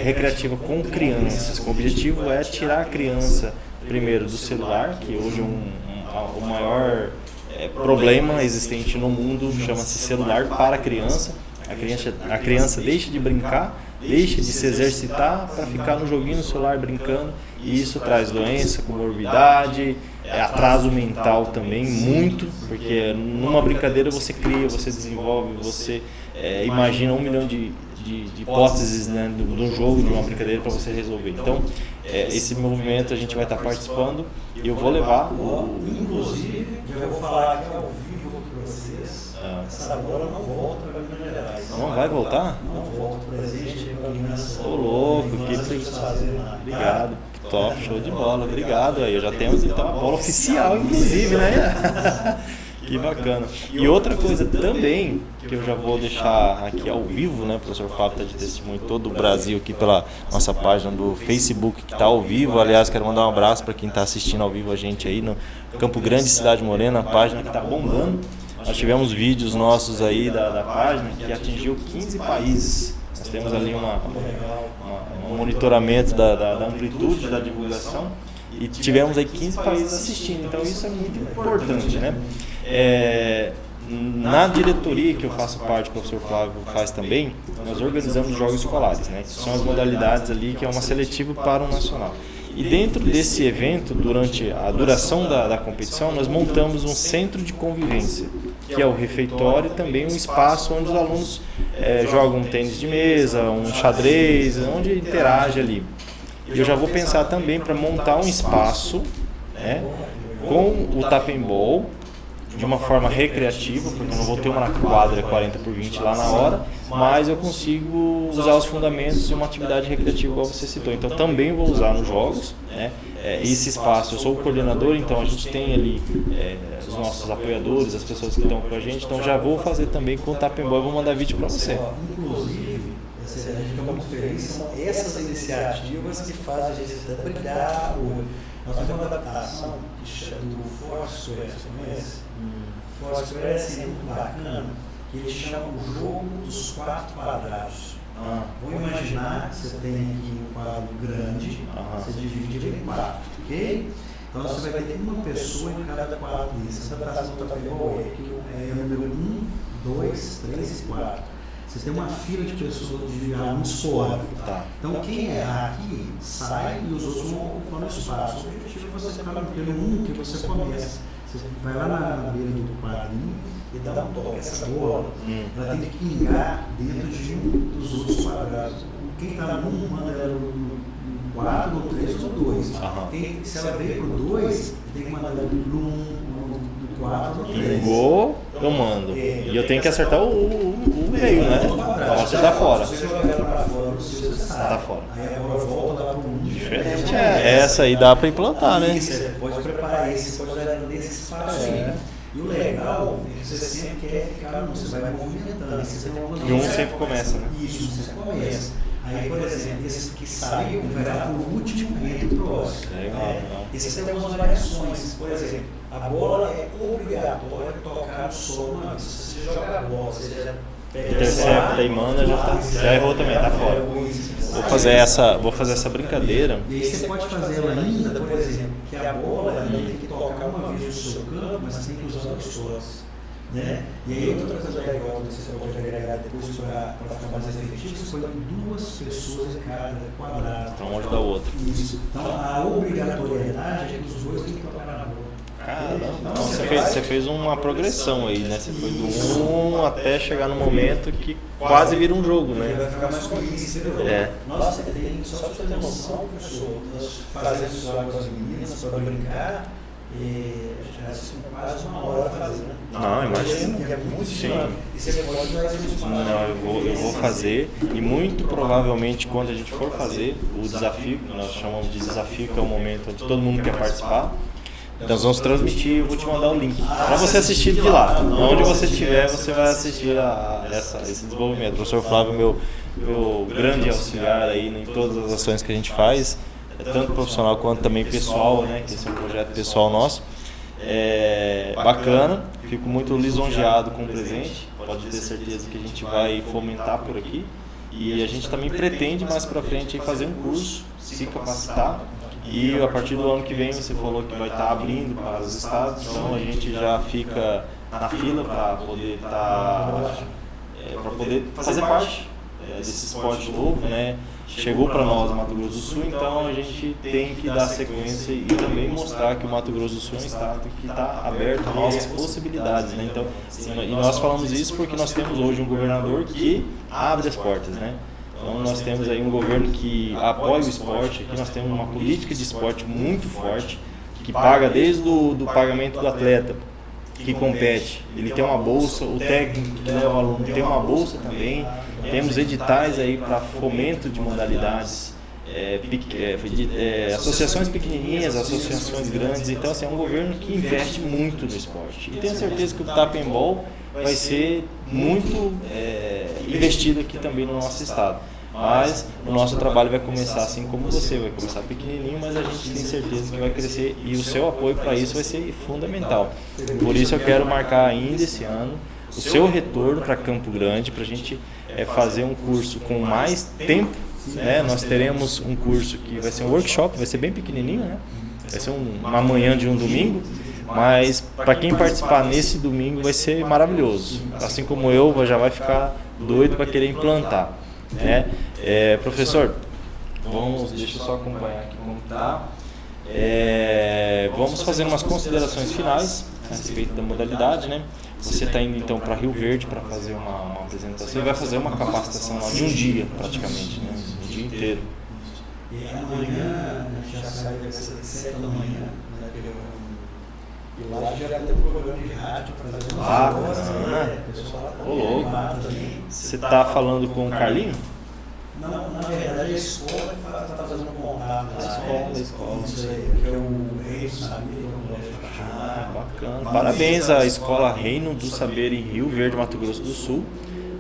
recreativa com crianças. O objetivo é tirar a criança, primeiro, do celular, que hoje é o maior problema existente no mundo, chama-se celular para a criança. A criança deixa de brincar, deixa de se exercitar para ficar no joguinho no celular brincando, e isso traz doença, comorbidade, atraso mental também, muito, porque numa brincadeira você cria, você desenvolve, você imagina 1 milhão de hipóteses, né, de um jogo, de uma brincadeira para você resolver. Então, esse movimento a gente vai estar participando e eu vou levar. Inclusive, já vou falar aqui ao vivo para vocês, essa bola não volta para Minas Gerais. Não vai voltar? Não volta para presente para Minas. Ô louco, obrigado. Top, show de bola, obrigado. Aí já temos então a bola oficial, inclusive, né? Que bacana. E outra coisa também, que eu já vou deixar aqui ao vivo, né? O professor Fábio está de testemunho todo o Brasil aqui pela nossa página do Facebook, que está ao vivo. Aliás, quero mandar um abraço para quem está assistindo ao vivo a gente aí no Campo Grande, Cidade Morena, a página que está bombando. Nós tivemos vídeos nossos aí da página que atingiu 15 países. Nós temos ali um monitoramento da amplitude da divulgação e tivemos aí 15 países assistindo, então isso é muito importante, né? Na diretoria que eu faço parte, que o professor Flávio faz também, nós organizamos jogos escolares, né? Que são as modalidades ali, que é uma seletiva para o nacional. E dentro desse evento, durante a duração da competição, nós montamos um centro de convivência, que é o refeitório e também um espaço onde os alunos jogam um tênis de mesa, um xadrez, onde interage ali. E eu já vou pensar também para montar um espaço, né, com o tap-and-ball, de uma forma recreativa, porque eu não vou ter uma quadra 40x20 lá na hora, mas eu consigo usar os fundamentos de uma atividade recreativa, igual você citou. Então também vou usar nos jogos, né? Esse espaço, eu sou o coordenador, então a gente tem ali os nossos apoiadores, as pessoas que estão com a gente, então já vou fazer também com o tap-and-ball, vou mandar vídeo para você. Inclusive, a gente fica muito feliz, são essas iniciativas que fazem a gente até brilhar o olho. Nós temos uma adaptação que chama do Foursquare, você conhece? Foursquare é muito bacana, que ele chama o jogo dos 4 quadrados. Vamos imaginar que você tem aqui um quadro grande, você divide ele em 4, ok? Então você vai ter uma pessoa em cada quadro desse. Essa adaptação do tap-and-ball é o número 1, 2, 3 e 4. Você tem uma fila de pessoas de alunos fora. Então quem errar aqui sai e os outros vão ocupando o espaço. O objetivo é você ficar no pelo que você começa. Você vai lá na beira do quadrinho e dá um toque. Essa bola ela tem que pingar dentro de um dos outros quadrados. Quem está num manda ela no 4, no 3 ou no 2. Se ela veio para o 2, tem que mandar ela no 1. Pingou, eu mando. E eu tenho que acertar o meio, né? Você tá fora. Se você jogar ela para fora, você tá fora. Aí agora volta lá para o mundo. Diferente. Essa aí dá para implantar, né? Você pode preparar esse, pode usar nesse espaço. E o legal é que você sempre quer ficar, você vai movimentando. Você tem uma e um sempre começa, né? Isso, você começa. Aí, por exemplo, esse que saiu vai dar por último entre o próximo. E você tem algumas variações. Por exemplo, a bola é obrigatória tocar no solo uma vez. Se você joga a bola, você já intercepta e manda, já errou também, tá fora. Vou fazer essa brincadeira. E aí você pode fazer ela ainda, por exemplo, que a bola ainda tem que tocar uma vez no seu campo, mas tem que usar os toques. Né? E aí outra coisa legal que você pode agregar depois para ficar mais efetivo, você põe 2 pessoas em cada quadrado. Então um ajuda o outro. Isso. Então a obrigatoriedade é que os 2 têm que tocar na bola. Caramba, então, você fez uma progressão aí, né? Você foi do 1 até chegar no momento que quase vira um jogo, né? Vai ficar mais conhecido. Nossa, só para você ter noção, professor, nós fazemos isso lá com as meninas para brincar. E já quase uma hora fazendo. Não, imagina. É muito sim. E você pode fazer isso. Não, eu vou fazer. E muito provavelmente quando a gente for fazer o desafio, que nós chamamos de desafio, que é o momento onde todo mundo quer participar, nós vamos transmitir, eu vou te mandar o link para você assistir de lá. Onde você estiver, você vai assistir esse desenvolvimento. O professor Flávio, meu grande auxiliar aí em todas as ações que a gente faz, tanto profissional quanto também pessoal, né? Que esse é um projeto pessoal nosso. Bacana, fico muito lisonjeado com o presente. Pode ter certeza que a gente vai fomentar por aqui. E a gente também pretende mais para frente fazer um curso, se capacitar. E a partir do ano que vem você falou que vai estar abrindo para os estados, então a gente já fica na fila para poder para poder fazer parte desse esporte novo, né? Chegou para nós o Mato Grosso do Sul, então a gente tem que dar sequência e também mostrar que o Mato Grosso do Sul é um estado que está aberto a novas possibilidades, né? Então, e nós falamos isso porque nós temos hoje um governador que abre as portas, né? Então nós temos aí um governo que apoia o esporte, aqui nós temos uma política de esporte muito forte, que paga desde o pagamento do atleta que compete, ele tem uma bolsa, o técnico que leva o aluno tem uma bolsa também, temos editais aí para fomento de modalidades, associações pequenininhas, associações grandes, então assim, é um governo que investe muito no esporte. E tenho certeza que o Tapembol vai ser muito investido aqui também no nosso estado. Mas o nosso trabalho vai começar assim como você, vai começar pequenininho, mas a gente tem certeza que vai crescer e o seu apoio para isso vai ser fundamental. Por isso eu quero marcar ainda esse ano o seu retorno para Campo Grande, para a gente fazer um curso com mais tempo, né? Nós teremos um curso que vai ser um workshop, vai ser bem pequenininho, né? Vai ser uma manhã de um domingo, mas para quem participar nesse domingo vai ser maravilhoso. Assim como eu, já vai ficar doido para querer implantar. Né? Professor, deixa eu só acompanhar aqui como está. Vamos fazer umas considerações finais a respeito da modalidade, né? Você está indo então para Rio Verde para fazer uma apresentação. Você vai fazer uma capacitação lá de um dia praticamente, né? Um dia inteiro. E amanhã a gente já sai às 7 da manhã, né? E lá já tem um programa de rádio para fazer uma Você está falando com o Carlinho? Não, na verdade a escola está fazendo um contato. A escola. Isso aí, que é o Reino do Saber. Bacana. Parabéns à Escola Reino do Saber em Rio Verde, Mato Grosso do Sul,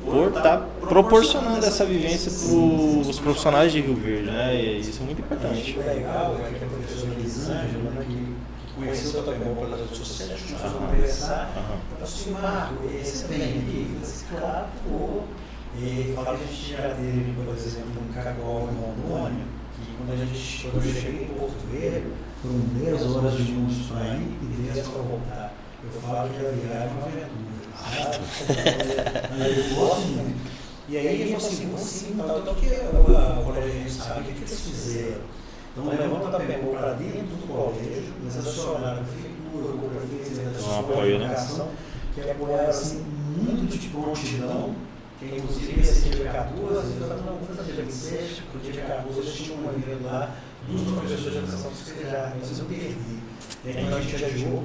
por estar proporcionando essa vivência para os profissionais de Rio Verde, né? E isso é muito importante. O legal é que a professora Elisângela, né, que conheceu também o pelas redes sociais, começou a conversar, falou assim, Marco, você vem aqui? Eu falei assim, claro, vou. E fala que a gente já teve, por exemplo, um carnaval em Rondônia, que quando eu cheguei em Porto Verde, foram 10 horas de ônibus para ir e 10 para voltar. Eu falo que a viagem é uma aventura. Eu gosto muito. E aí ele falou assim, então que o colégio sabe o que eles fizeram. Então levanta também para dentro do colégio, eles acionaram a prefeitura, o prefeito, a apoio, educação, que apoiaram assim, muito de prontidão, que inclusive esse dia 14, eu falei, não, vamos fazer dia 27, porque dia 14 a gente tinha um evento lá dos professores de educação física, mas eu perdi. Então a gente adiou,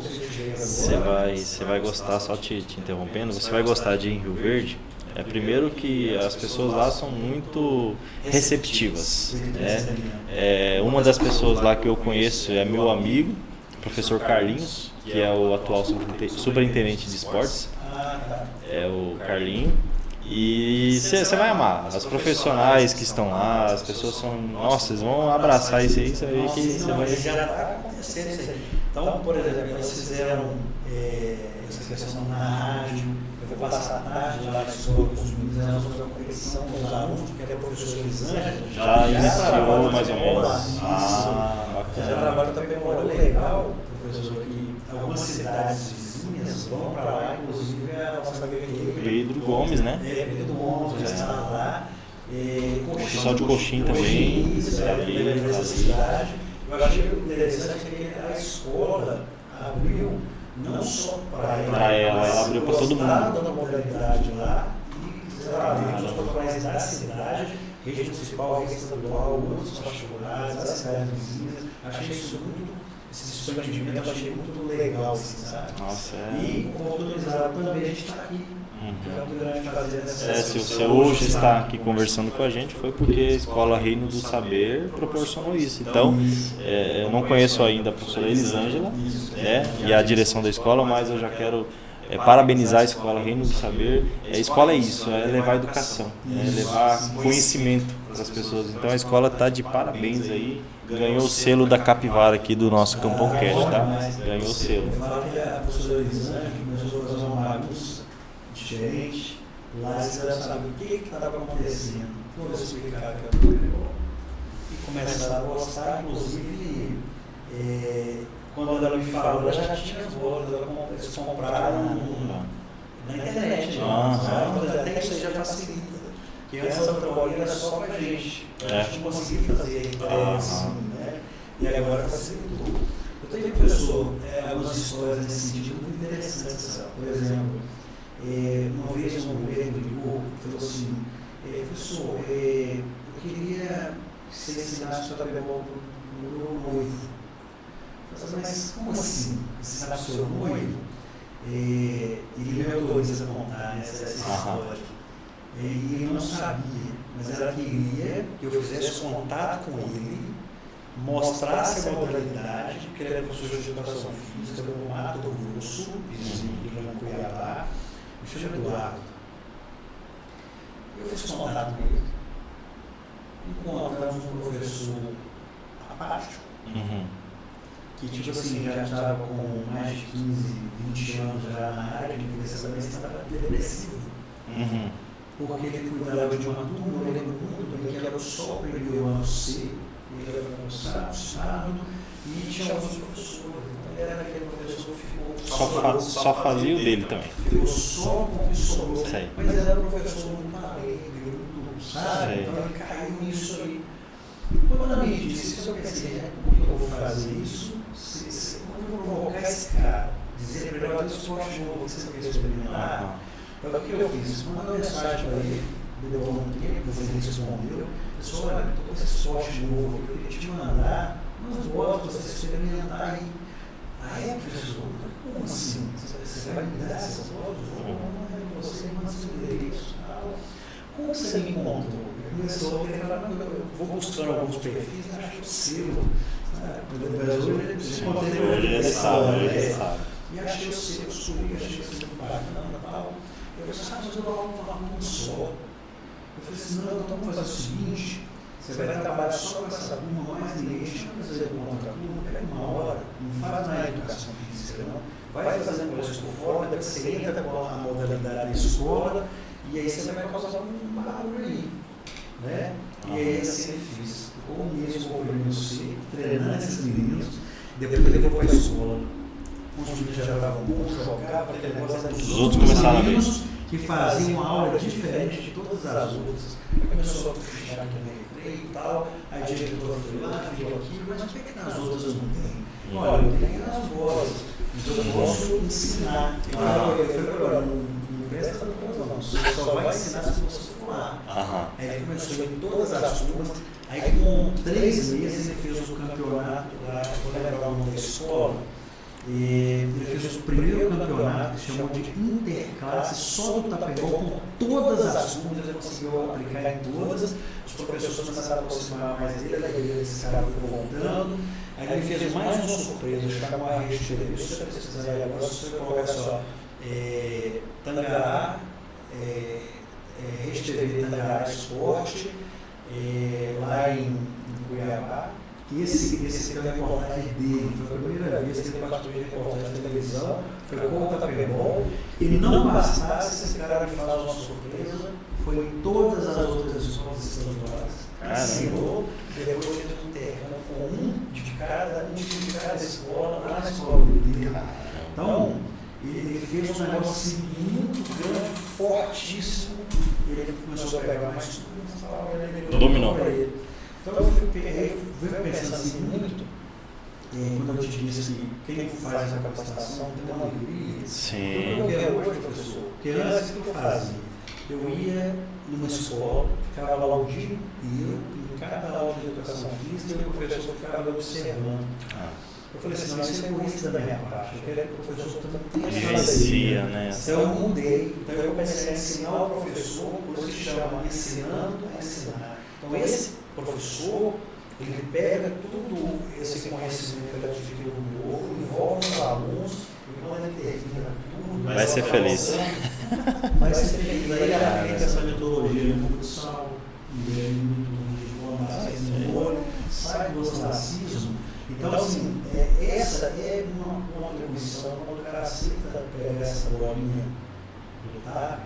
você vai gostar, só te interrompendo, você vai gostar de ir em Rio Verde. Primeiro que as pessoas lá são muito receptivas, né? Uma das pessoas lá que eu conheço é meu amigo, o professor Carlinhos, que é o atual superintendente de esportes, é o Carlinho. E você vai amar. As profissionais que estão lá, as pessoas são... Nossa, vocês vão abraçar isso aí, você vai ver que você vai... Já está acontecendo isso aí. Então, por exemplo, elas fizeram essa questão na rádio. Eu vou passar a tarde lá na escola com os meninos, nós vamos fazer uma competição com os alunos, porque a professora Elisângela já iniciou mais ou menos. Bacana. Já trabalha também um olho legal, professor, que algumas cidades vizinhas vão para lá, inclusive a nossa guerreira Pedro Gomes, né? Pedro Gomes já está lá. Pessoal de Coxim também. Nessa cidade. Eu achei interessante que a escola abriu não só para ela abriu para todo mundo. Dando a modalidade lá e abriu os profissionais da cidade, rede municipal, rede estadual, outros particulares, das cidades vizinhas. Achei isso muito, esse expandimento eu achei muito legal, assim, sabe? Nossa, E como autorizado também a gente está aqui. Se você hoje está aqui conversando com a gente foi porque a Escola Reino do Saber proporcionou isso. Então, eu não conheço ainda a professora Elisângela, né, e a direção da escola, mas eu já quero parabenizar a Escola Reino do Saber. A escola é isso, é levar educação, é levar conhecimento para as pessoas. Então a escola está de parabéns aí, ganhou o selo da capivara aqui do nosso Campão Cast, tá? Ganhou o selo. Eu falo que a professora Elisângela começou a fazer uma bagunça diferente, lá eles queriam saber o que estava acontecendo. Vou explicar que é melhor. E começaram a gostar, inclusive, quando ela me falou, ela já tinha as bolas, eles compraram na internet. Até isso aí já facilita. Porque antes a outra bolinha era só pra gente. A gente não conseguia fazer assim, né? E agora facilitou. Eu tenho, professor, algumas histórias nesse sentido muito interessantes. Por exemplo, uma vez um governo ligou e falou assim: professor, eu queria que você ensinasse o seu tabelão para o meu noivo. Eu falei, mas como assim? Ensinar o seu noivo? E ele me autoriza a contar essa história. E ele não sabia, mas ela queria que eu fizesse contato com ele, mostrasse a modalidade, porque ele era professor de educação física do Mato Grosso, vizinho de Cuiabá. Me chama Eduardo. Eu fiz contato com ele. Encontramos um professor apático, que tipo assim, já estava com mais de 15, 20 anos já na área, que também estava depressivo. Porque ele cuidava de uma turma, eu lembro muito bem que era só o primeiro ano C, ele era sábado, e tinha alguns professores. Ele era aquele professor que ficou só fazia o dele também. Ficou só com o absoluto. Mas ele era um professor muito alegre, muito, sabe? Então ele caiu nisso aí. Quando ela me disse isso, eu pensei, como que eu vou fazer isso? Como eu vou provocar esse cara? Dizer para ele, olha, esporte novo, você quer experimentar? Então o que eu fiz? Mandei uma mensagem para ele, me deu um tempo, depois ele respondeu. Pessoal, olha, estou com esse esporte novo, eu queria te mandar umas botas para você experimentar aí. Aí, professor, como assim? Você vai me dar essas botas? Você manda seu endereço. Como você me encontrou? Ele começou a querer falar, eu vou buscando alguns perfis, acho o seu. Ele sabe. E achei o seu, subi, achei o seu bacana e tal. Eu falei, mas eu dou aula num só. Eu falei assim, não, então vamos fazer o seguinte, você vai trabalhar só com essa turma, mais ninguém, chama fazer contra a turma, pega uma hora, não faz na educação física, não. Vai fazendo coisas por fora, depois você entra com a modalidade da escola, e aí você vai causar um barulho aí, né? E aí assim eu fiz. Ficou um mês com o primeiro C, treinando esses meninos, depois ele levou para a escola. Os meninos já estavam bons, jogavam, aquele negócio dos outros começaram a ver que faziam uma aula diferente de todas as outras. Aí começou a puxar aqui no recreio e tal, aí a diretora foi lá, viu aquilo, mas o que é que nas outras não tem? Olha, eu tenho nas bolas, então eu posso ensinar. Eu falei, agora, não presta conta não, você só vai ensinar se você for lá. Aí ele começou em todas as turmas, aí com 3 meses ele fez o campeonato lá, vou lembrar o nome da escola. E ele fez o primeiro campeonato que chamou de interclasse só do Tapegol, com todas as turmas, ele conseguiu aplicar em todas. Os professores começaram a aproximar mais dele, aí esse cara foi voltando. Aí ele fez mais uma surpresa, chamou a rede de televisão, se você precisar aí agora, se você colocar só Tangará, Rede TV Tangará Esporte, lá em Cuiabá. Esse tem a reportagem dele, foi a primeira vez que ele participou de reportagem de televisão, foi com o Tapebol. E não bastasse, esse cara me faz uma surpresa, foi em todas as outras escolas estaduais, ensinou, e depois fez um terreno com um time de cada escola, lá na escola dele. Então, ele fez um negócio assim, muito grande, fortíssimo, e ele começou a pegar mais tudo, dominou. Então eu fui pensando assim muito, quando eu te disse que quem faz a capacitação tem uma alegria. Sim. Eu quero hoje, professor, porque antes o que eu fazia? Eu ia numa escola, ficava lá o dia inteiro, em cada aula de educação física, e o professor ficava observando. Eu falei assim, não, isso é egoísta da minha parte, eu quero que o professor também tenha vivencia, né? Então eu mudei, então eu comecei a ensinar o professor, hoje se chama ensinando a ensinar. Então esse professor, ele pega tudo esse conhecimento que ele adquiriu novo, envolve os alunos, e quando ele termina tudo, vai ser feliz. Vai ser feliz. Aí aplica essa metodologia no futsal, sai do ostracismo. Então, assim, essa é uma contribuição, quando o cara aceita pegar essa bolinha do TAP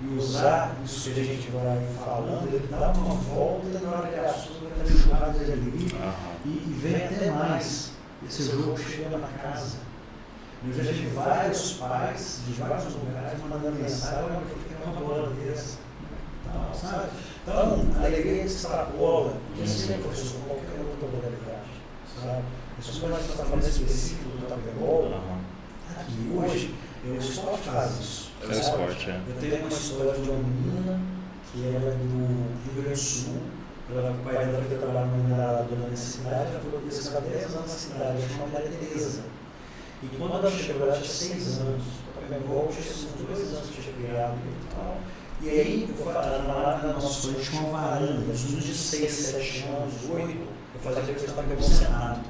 e usar isso que a gente vai falando, ele dá uma volta e na hora que ele assusta, ele está jogado ali e vem até mais. Esse jogo chega na casa. Eu já tive vários pais de vários lugares mandando mensagem, olha, eu fiquei uma bola dessa. Sabe? Então, a alegria extrapola, ensina, professor, qualquer outra modalidade. Sabe? Isso quando a gente está falando específico do Tapebol, aqui hoje, o esporte faz isso. É o esporte, é. Eu tenho uma história de uma menina que ela é do Rio Grande do Sul. O pai dela foi trabalhar numa mineradora na cidade, ela foi ficar 10 anos na cidade, ela chama Maria Tereza. E quando ela chegou, ela tinha 6 anos. O Tapebol tinha uns 2 anos que tinha criado e tal. E aí, lá na nossa escola tinha uma varanda, os meninos de 6, 7 anos, 8, eu fazia que eles estavam sentado.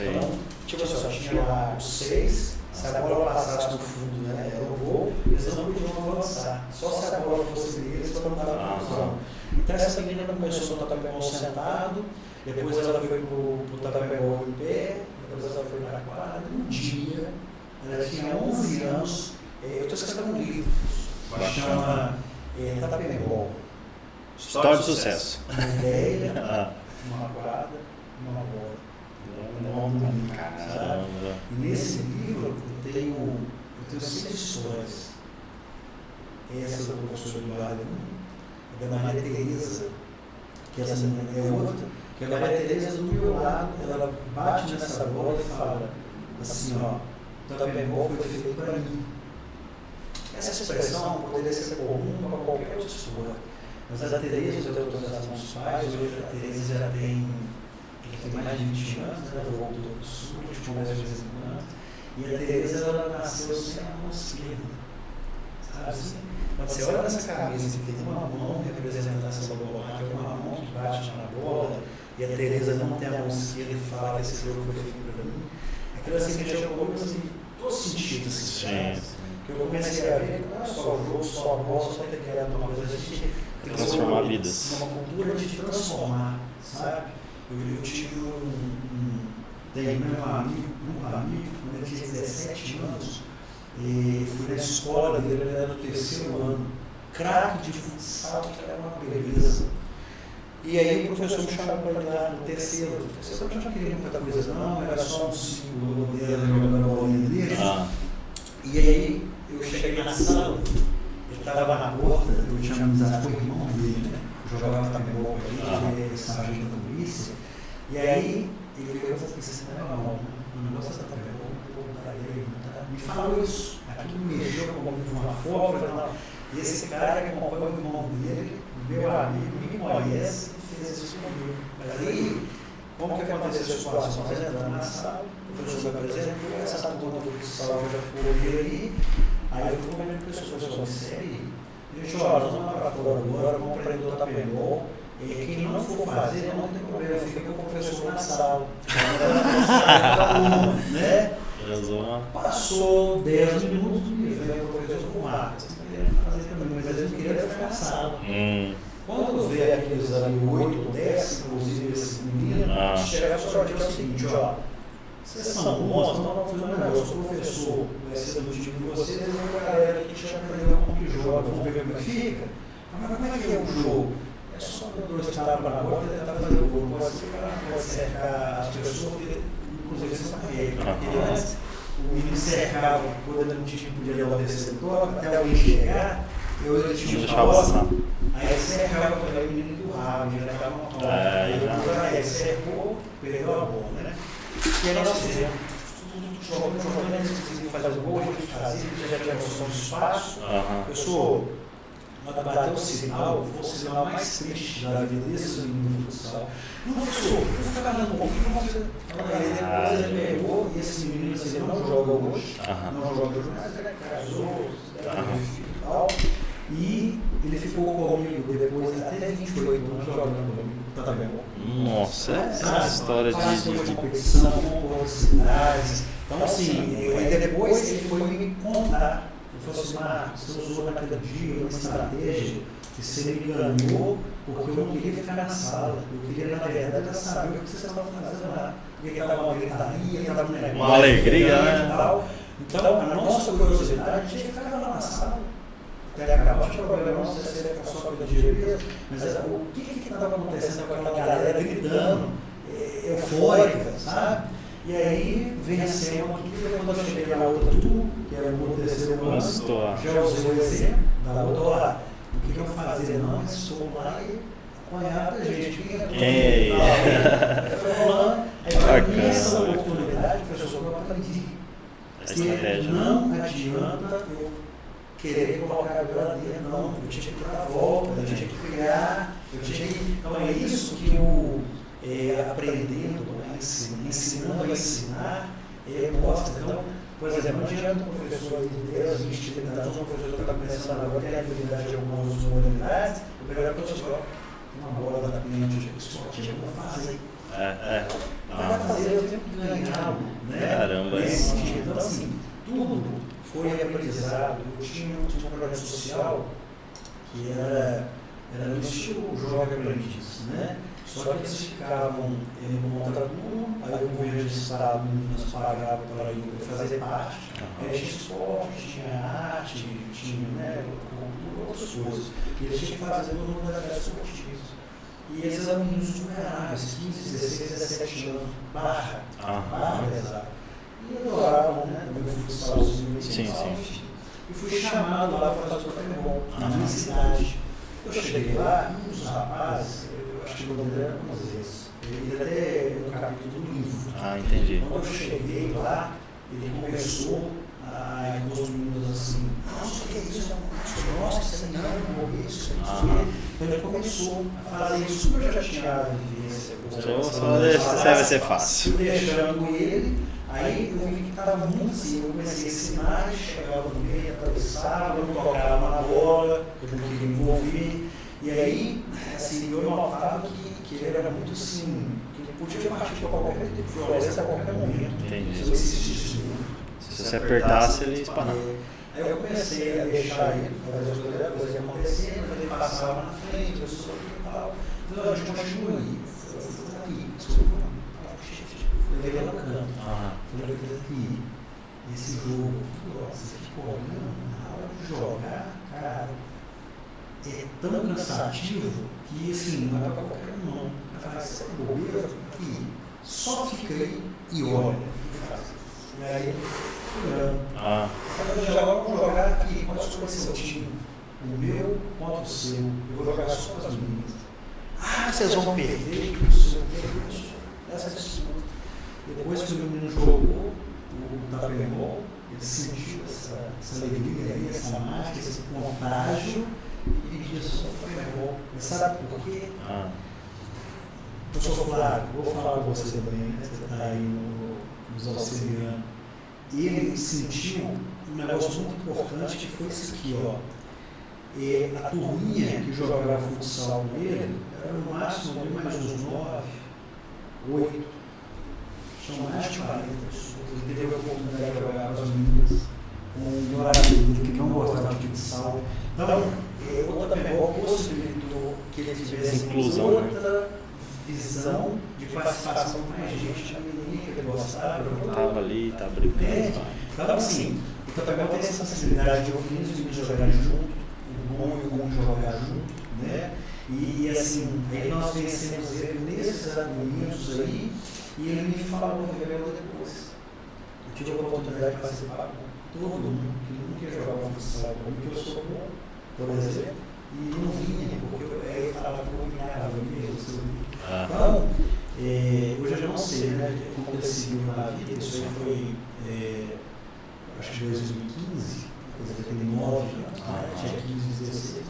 Então, tipo assim, só tinha lá os 6, se a bola passasse no fundo, né, era o gol, eles não podiam avançar. Só se a bola fosse deles, para não dar confusão. Então, essa menina começou no Tapebol sentado, depois ela foi pro Tapebol em pé, depois ela foi para a quadra. Um dia, ela tinha 11 anos, eu estou escrevendo um livro, chama Tapebol. História de sucesso. Uma ideia, uma quadra, uma bola. Caramba. E nesse livro eu tenho 6 histórias. Essa do professor Eduardo, da Maria Tereza, que essa menina é outra, que a Maria Tereza do meu lado, ela bate nessa bola e fala assim, ó, o Tapebol foi feito para mim. Essa expressão poderia ser comum para qualquer outra esporte. Mas a Tereza, eu tenho autorização dos pais, hoje a Tereza já tem mais de 20 anos, né? Eu volto do sul, a gente conversa de vez em quando. E a Tereza, ela nasceu sem a mão esquerda. Sabe assim? Quando você olha nessa camisa que tem uma mão representando essa bola, que é uma mão que bate na bola, e a Tereza não tem a mão esquerda e fala que esse jogo foi feito para mim, aquilo assim que chegou comigo assim, todos os sentidos. Assim, que eu comecei a ver que não é só o jogo, só a bola, só ter criado uma coisa, a gente tem que transformar vidas. Uma cultura de transformar, sabe? Eu tive tenho um amigo, quando ele tinha 17 anos, e fui na escola dele, ele era do 3º ano, craque de futsal, que era uma beleza. E aí o professor me chamou para dar no 3º. Eu não queria muita coisa não, era só um símbolo dele, jogando a bolinha dele. E aí eu cheguei na sala, ele estava na porta, eu tinha amizade com o irmão dele, né? Eu jogava Tapebol ali, ele é sargento da polícia. E aí ele veio e falou assim, o negócio da Tapebol, me falou isso. Aquilo me mexeu comigo de uma forma, eu falei, não, e esse cara que acompanha o irmão dele, meu amigo, me conhece e fez isso comigo. Mas aí, como que aconteceu a situação? Nós entramos na sala, o professor me apresentou, essa turma do futsal já ficou ali, aí eu fui comendo com o professor, sério, gente, olha, nós vamos para fora agora, vamos aprender o Tapebol, e quem não for fazer, não tem problema, fica com o professor na sala. Né? Passou 10 minutos e veio o professor com marcas. querendo fazer também, mas eles não queriam ficar na sala. Quando vê aqueles ali 8, 10, inclusive esse menino, chega só diz o seguinte, ó, vocês são bons, não vamos fazer nada, eu sou professor, vai ser do time de vocês, e uma galera que já aprendeu como que joga, vamos ver como é que fica. Mas como é que é o jogo? É só dois tapas na bola e tentar fazer o gol, não pode cercar as pessoas, inclusive essa regra, porque antes o menino cercava, quando ele não tinha podia dar o terceiro toque, até alguém chegar, eu tinha uma bola, aí cercava quando o menino empurrava, já estava uma toque, aí cercou, perdeu a bola, né? E aí nós fizemos, jogando, antes fazer o gol, a gente fazia, já tinha noção de espaço, eu sou, bater o sinal, foi o sinal mais triste da vida desse menino do futsal. Não, professor, eu vou ficar dando um pouquinho, aí depois ele pegou, e esse menino assim, ele não joga hoje, mas ele casou, filho e tal, e ele ficou comigo depois até 28 anos jogando comigo. Tá bem. Nossa, essa história de competição, cidades. Então, assim, aí depois ele foi me contar. Ele falou assim: Marcos, você usou naquele dia uma estratégia que você me ganhou porque eu não queria ficar na sala. Eu queria, na verdade, saber o que vocês estavam fazendo lá. Porque estava uma gritaria, estava um negócio. Uma alegria, né? Então, a nossa curiosidade tinha que ficar lá na sala. Até acabar, acho que o problema não sei se é só coisa de diretoria, mas o que estava acontecendo com aquela galera gritando, eufórica, sabe? E aí vencemos aqui, quando eu cheguei na outra turma, que era o terceiro ano, já usei o exemplo da outra lá. O que eu fazia? Não, mas sou lá e apanhar da gente. Foi rolando, aí para mim essa oportunidade, professor, eu aprendi. Porque não adianta eu querer colocar a bola dentro, não, eu tinha que dar a volta, eu tinha que criar, eu tinha que... Então é isso que eu, aprendendo, ensinando a ensinar, mostra. Então, por exemplo, não adianta um professor de 10, 20, 30 anos, um professor que está começando agora, tem habilidade de algumas modalidades, eu pegar para o professor, tem uma bola da cliente esportiva, não faz aí. Vai fazer, eu tenho que ganhar, né? Caramba, nesse sentido. Então, assim, tudo foi aprendizado. Eu tinha um projeto social que era no estilo jovem aprendiz, né? Só que eles ficavam no contraturno, aí o governo de estado Minas pagava para ir fazer parte. Aí tinha esporte, tinha arte, tinha, né, cultura, outras coisas. E eles tinham que fazer no modalidade esportiva. E esses eram meninos superáveis, 15, 16, 17 anos, barra pesada. E adoravam, né? Também futsalzinho, e fui chamado lá para fazer o futebol na minha cidade. Eu cheguei lá e os rapazes, eu acho que o nome dele era umas vezes. Ele até no capítulo do livro. Entendi. Quando eu cheguei lá, ele começou a ir com os meninos assim, nossa, o que é isso? Nossa, isso aí não, morrer isso, Então ele começou a fazer isso, eu já tinha vivência. Isso vai ser fácil. Fui deixando ele. Aí eu vi que estava muito assim, eu comecei a ensinar, chegava no meio, atravessava, não tocava na bola, eu não queria me envolver. E aí, assim, eu notava que ele era muito assim, que ele podia partir para qualquer tipo de violência a qualquer momento. Entendi. Se eu insistisse. Se você apertasse, ele esparrava. Aí eu comecei a deixar ele fazer as coisas acontecendo, ele passava na frente, eu sou e tal. Não, a gente continua aí. Aqui, desculpa. Eu levei no canto. Falei que esse jogo, você ficou olhando, na hora de jogar, cara, é tão cansativo que assim, não é para qualquer um não. Faz bobeira aqui, só fica aí e olha. E aí, olhando. Agora vamos jogar aqui, qual é o seu time? O meu contra o seu. Eu vou jogar só com as meninas. Vocês vão perder isso, essa disputa. Depois que o menino jogou o tapebol, ele sentiu essa alegria aí, essa marca, esse contágio, e disse: tapebol. Mas sabe por quê? Professor Flávio, vou falar com você também, né? Você está aí nos auxiliando. Ele sentiu um negócio muito importante que foi isso aqui, ó. E a turminha que jogava futsal com ele era no máximo ali mais uns 9, 8. São mais de 40 pessoas. Ele teve a oportunidade de jogar com as meninas, com o melhor amigo dele que não gostava de futsal. visão de participação com mais gente, a menininha que ele gostava. Estava ali, estava brincando. Então, assim, o Tapebol tem essa sensibilidade de ouvir os meninos jogarem junto, o bom e o ruim jogar junto, né? E assim, aí nós vencemos ele nesses argumentos aí, e ele me falou, revelou depois. Eu tive a oportunidade de participar com todo mundo que nunca jogava futsal comigo, que eu sou bom, por exemplo, e não vinha, porque eu falava que eu ganhava mesmo. Então, hoje eu já não sei, né, como ele seguiu na vida, isso aí foi, acho que 2015, eu tenho 9 anos, tinha 15, 16,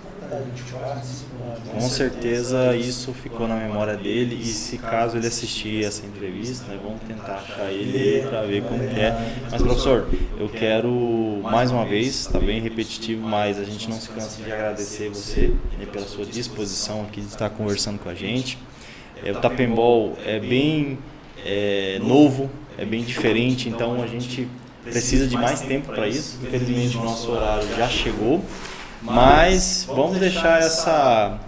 24, 25 anos. Com certeza isso ficou na memória dele, e se caso ele assistir essa entrevista, né, vamos tentar achar ele para ver como que é. Mas professor, eu quero mais uma vez, está bem repetitivo, mas a gente não se cansa de agradecer você, né, pela sua disposição aqui de estar conversando com a gente. O Tapembol é bem novo, é bem diferente, então a gente precisa de mais tempo para isso. Infelizmente o nosso horário já chegou, mas vamos deixar essa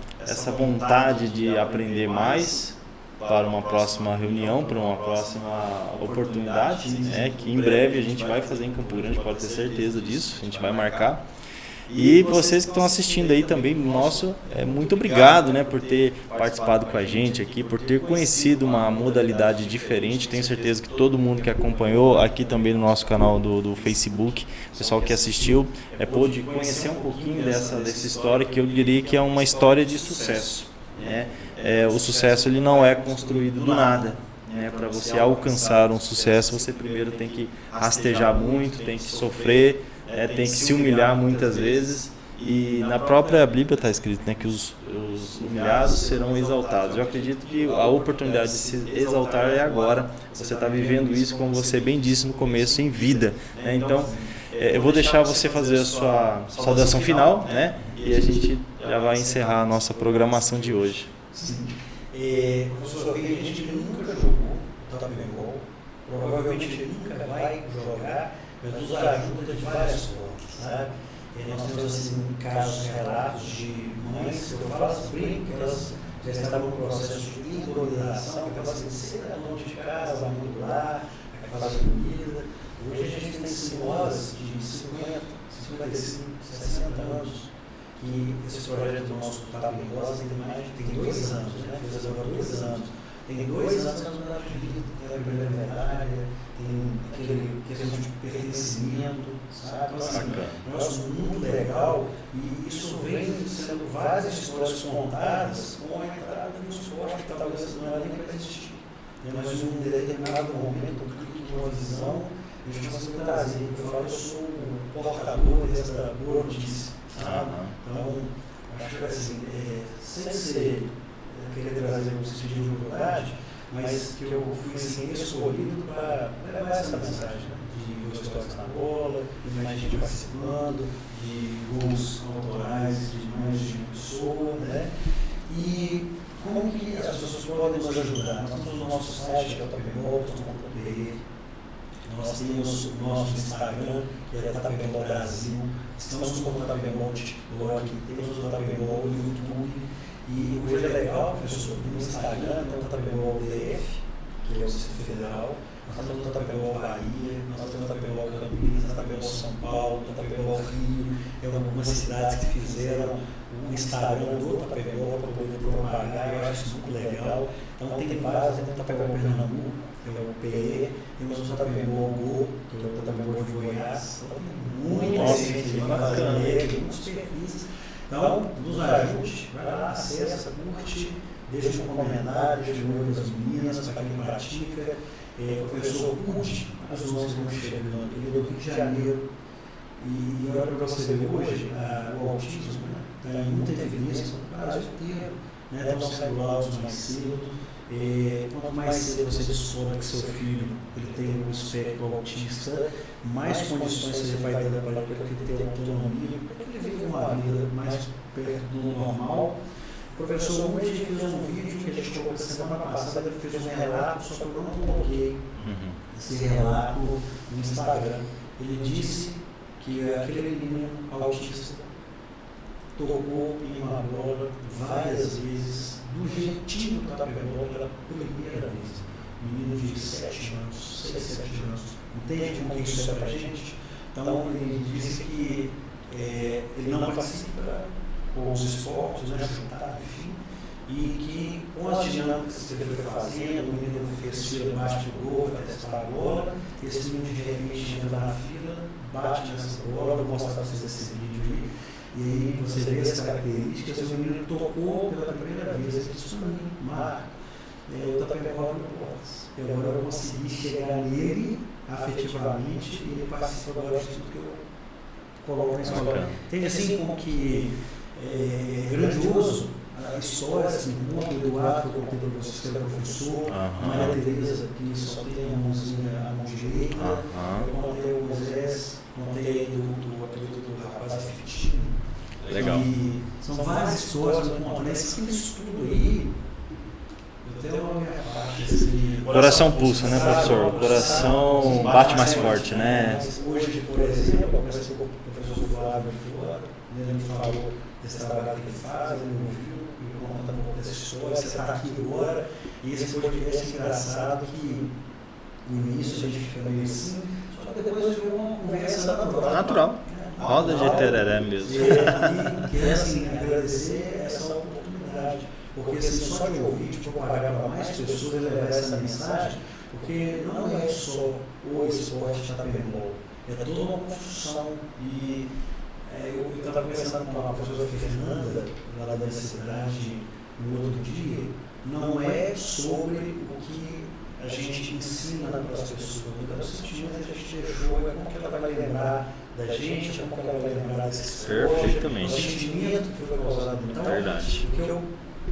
vontade de aprender mais para uma próxima reunião, para uma próxima oportunidade, né, que em breve a gente vai fazer em Campo Grande, pode ter certeza disso, a gente vai marcar. E vocês que estão assistindo aí também, muito obrigado, né, por ter participado com a gente aqui, por ter conhecido uma modalidade diferente. Tenho certeza que todo mundo que acompanhou aqui também no nosso canal do Facebook, o pessoal que assistiu, pôde conhecer um pouquinho dessa história, que eu diria que é uma história de sucesso, né? O sucesso ele não é construído do nada. Para você alcançar um sucesso, você primeiro tem que rastejar muito, tem que sofrer, tem que se humilhar muitas vezes, e na própria Bíblia está escrito, né, que os humilhados serão exaltados. Eu acredito que a oportunidade de se exaltar é agora. Você está vivendo isso, como você bem disse no começo, em vida, né? Então eu vou deixar você fazer a sua saudação final, né, e a gente já vai encerrar a nossa programação de hoje. Sim. Professor, tem gente que nunca jogou Tapembol, provavelmente nunca vai jogar, mas nos ajuda de várias formas, sabe? Nós temos assim, casos, relatos de mães, eu falo assim, brinco, que elas já estavam no processo de hidrolização, que elas assim, cedo longe de casa, muito lá, fazer comida. Hoje a gente tem senhoras de 50, 55, 60 anos, que esse projeto do nosso Tapembol tem 2 anos, né? Fez agora 2 anos. Tem 2 anos que nós mudamos de vida, tem a primeira medalha, tem aquele questão de pertencimento, sabe? Então, assim, é um negócio muito legal, e isso vem sendo várias histórias contadas com a entrada no esporte, que talvez não era nem para existir. Mas em um determinado momento, um clique de uma visão, a gente conseguiu trazer. Eu falo, eu sou o portador dessa boa notícia, sabe? Então, acho que assim, sem ser querer trazer um sentido de humildade, mas que eu fui assim, escolhido para levar essa mensagem, né? De 2 toques na bola, de mais gente participando, de gols autorais, de mais de uma pessoa, né? E como que as pessoas podem nos ajudar? Nós temos o nosso site, que é o tapembol.com.br, nós temos o nosso Instagram, que é Tapembol Brasil, estamos com o Tapembol TikTok, temos o Tapembol no YouTube. E hoje é legal, professor, no Instagram tem o Tapembol DF, que é o Distrito Federal, nós temos o Tapembol Bahia, nós temos o Tapembol Campinas, o Tapembol São Paulo, o Tapembol Rio, tem algumas cidades que fizeram o Instagram do Tapembol para poder propagar, eu acho isso muito legal. Então tem vários, tem o Tapembol Pernambuco, que é o PE, temos o Tapembol Go, que é o Tapembol de Goiás, muita gente fazendo muitos perfis. Então, nos ajude, vai lá, acessa, curte, deixa um comentário, deixa um olho das meninas, para quem pratica. Professor, curte os nomes que estão chegando. Ele é do Rio de Janeiro. E olha para você ver hoje, o autismo está em muita evidência no Brasil inteiro. Estão saindo laudos mais cedo. Quanto mais cedo você descobre que seu filho ele tem um espectro autista, mais condições você vai dando para ele ter autonomia, para que ele viva uma vida mais perto do normal. O professor hoje fez um vídeo que a gente colocou semana passada, ele fez um relato, só que eu não coloquei esse relato no Instagram. Ele disse que aquele menino autista tocou em uma bola várias vezes do jeitinho do Tapembol pela primeira vez. Menino de 7 anos, 6, 7 anos. Entende como isso é pra gente? Então, ele disse que ele não participa com os esportes, né, chutar, enfim, e que com as dinâmicas que ele foi fazendo, o menino fez fila debaixo do gol, vai testar a bola, esse menino de repente entra na fila, bate nessa bola, vou mostrar para vocês esse vídeo aí, e aí você vê as características, o menino tocou pela primeira vez, ele disse para mim, Marco, eu também pegando no box, eu agora eu consegui chegar nele afetivamente e ele participa agora de tudo que eu coloco na escola. Tem assim como que é grandioso a história, assim, o conto do Eduardo, que eu contei para vocês, que é professor, a Maria Tereza, que só tem a mão direita, eu contei o Moisés, contei do apelido do rapaz Fitinho. Legal. E são várias histórias que eu conto, né? Esse estudo aí, eu tenho uma minha parte, assim... Coração pulsa, né, professor? O coração bate mais forte, né? Hoje, por exemplo, eu conversei com o professor Flávio Flora, ele me falou desse trabalho que ele faz, ele me ouviu, me conta um pouco dessa história, você está aqui agora, e esse podcast é engraçado que no início a gente fica meio assim, só que depois foi uma conversa natural. Roda de tereré mesmo. E queria assim, agradecer essa oportunidade, porque assim, só de ouvir, de propagar para mais pessoas, levar essa mensagem, porque não é só o esporte de Tapembol, é toda uma construção. E eu estava conversando com a professora Fernanda, lá da cidade, no outro dia, não é sobre o que a gente ensina para as pessoas, o sentimento que a gente deixou, é como que ela vai lembrar da gente, como que ela vai lembrar desse esporte, perfeitamente. O sentimento que foi causado. Então, verdade. O que eu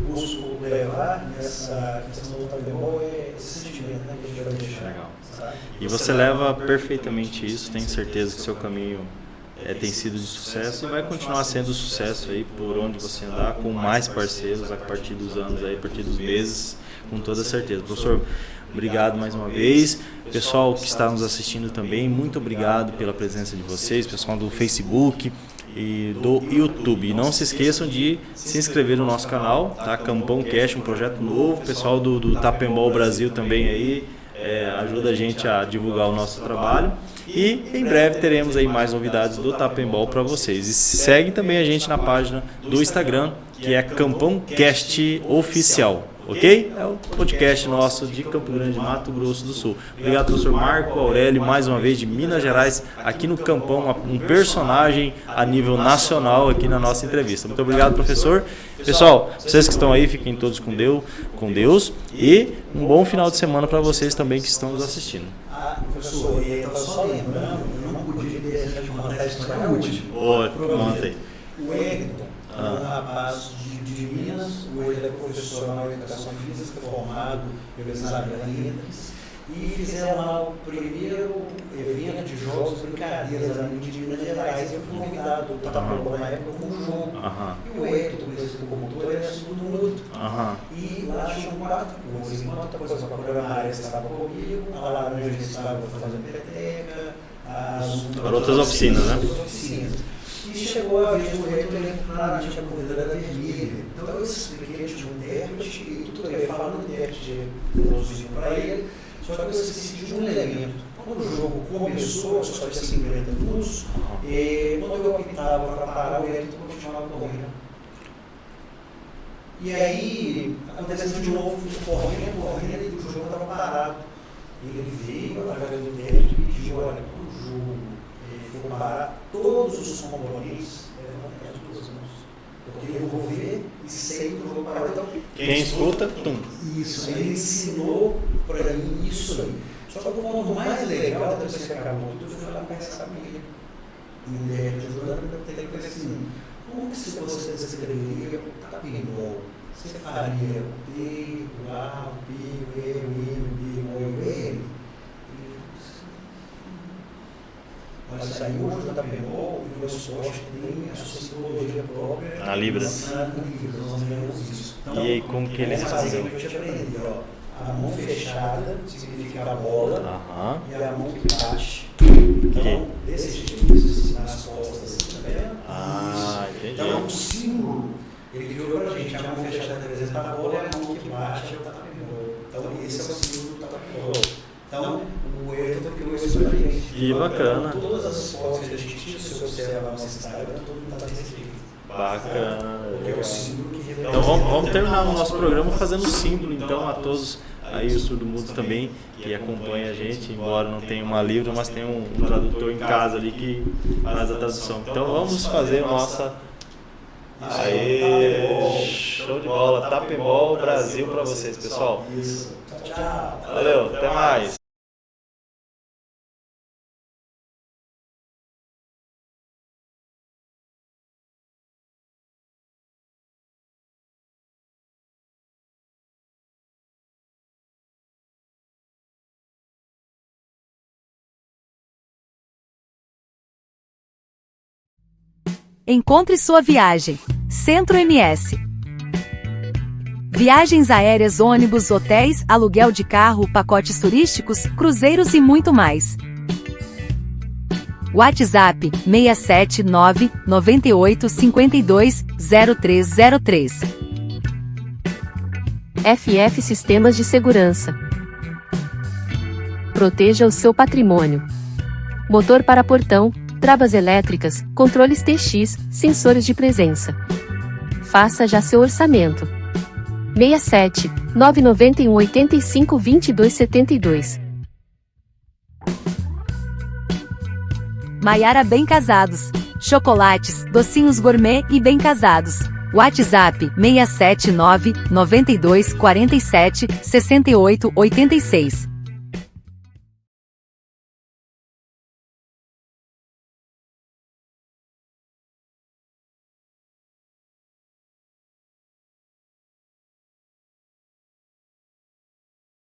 busco levar nessa questão do Tapembol é esse sentimento, né, que a gente vai deixar. Legal. Sabe? E você leva perfeitamente isso, tenho certeza que seu caminho tem sido de sucesso e vai continuar sendo sucesso aí por onde você andar, com mais parceiros a partir dos anos aí, a partir dos meses, com toda certeza. Professor, obrigado mais uma vez. Pessoal que está nos assistindo também, muito obrigado pela presença de vocês, pessoal do Facebook e do YouTube. E não se esqueçam de se inscrever no nosso canal, tá? Campão Cast, um projeto novo. Pessoal do Tapembol Brasil também aí, ajuda a gente a divulgar o nosso trabalho. E em breve teremos aí mais novidades do Tapembol para vocês. E segue também a gente na página do Instagram, que é Campão Cast Oficial. Ok? É o podcast nosso de Campo Grande, Mato Grosso do Sul. Obrigado, professor Marco Aurélio, mais uma vez de Minas Gerais, aqui no Campão, um personagem a nível nacional aqui na nossa entrevista. Muito obrigado, professor. Pessoal, vocês que estão aí, fiquem todos com Deus e um bom final de semana para vocês também que estão nos assistindo. Professor, eu estava só lembrando, eu não podia deixar de mandar a história última. Conta aí. O Wellington é um rapaz de Minas, hoje ele é profissional em educação física, formado pela Isabela Henriques, e fizeram lá o primeiro evento de jogos brincadeiras ali de Minas Gerais. Eu fui convidado, eu estava na época com o jogo. E o Wellington, conhecido como motor, ele é segundo minuto. E lá tinham 4 coisas. Enquanto a coisa para programar estava comigo, a laranja estava fazendo peteca, as outras oficinas, né? E chegou a vez do Wellington, ele claramente a corrida era vermelha. Então eu expliquei, tinha um intérprete, e tudo que eu ia falar no intérprete traduzindo para ele, só que eu esqueci de um elemento. Quando o jogo começou, só tinha 50 minutos, quando eu optava para parar, o Wellington continuava correndo. E aí, aconteceu de novo, correndo, e o jogo estava parado. Ele veio, através do intérprete, e pediu, olha, o jogo for parar, todos os componentes levantam as duas mãos. Porque eu vou ver e sei que o jogo parou. Então, quem escuta, tum. Isso, ele ensinou para mim isso aí. Só que o ponto mais legal, depois que acabou tudo, foi lá conversar com ele. E ele ajudando, eu tenho que pensar assim, como que se você descreveria o Tapembol? Você faria o T, o A, o P, o E, o I, o B, o L? Mas isso aí hoje no Tapembol, o meu esporte tem a sua simbologia própria. Na Libras. Na Libras, nós vemos isso. Então, e aí, como que eles fazem? Eu te aprendi, ó. A mão fechada significa a bola e a mão que bate. Então, desse jeito, nas costas, tá vendo? Entendi. Então é um símbolo ele criou pra gente, a mão fechada representa a bola e a mão que bate é o tapemol. Então esse é o símbolo do tapemol. Então o Ayrton criou isso pra gente. Que bacana. Todas as fotos que a gente tira, se você observa no nosso Instagram, todo mundo tá desse jeito. Bacana. Porque é o símbolo que representa. Então vamos terminar o nosso programa fazendo símbolo então a todos aí os surdo-mudos também que acompanha a gente, embora não tenha uma livro, mas tem um tradutor em casa ali que faz a tradução. Então vamos fazer a nossa... Aê, show de bola, Tapebol Brasil pra vocês, pessoal. Isso. Tchau. Valeu, até mais. Encontre sua viagem. Centro MS. Viagens aéreas, ônibus, hotéis, aluguel de carro, pacotes turísticos, cruzeiros e muito mais. WhatsApp 679 98 52 0303. FF Sistemas de Segurança. Proteja o seu patrimônio. Motor para portão, travas elétricas, controles TX, sensores de presença. Faça já seu orçamento. 67 991 85 22 72. Maiara Bem Casados. Chocolates, docinhos gourmet e bem casados. WhatsApp 679 92 47 68 86.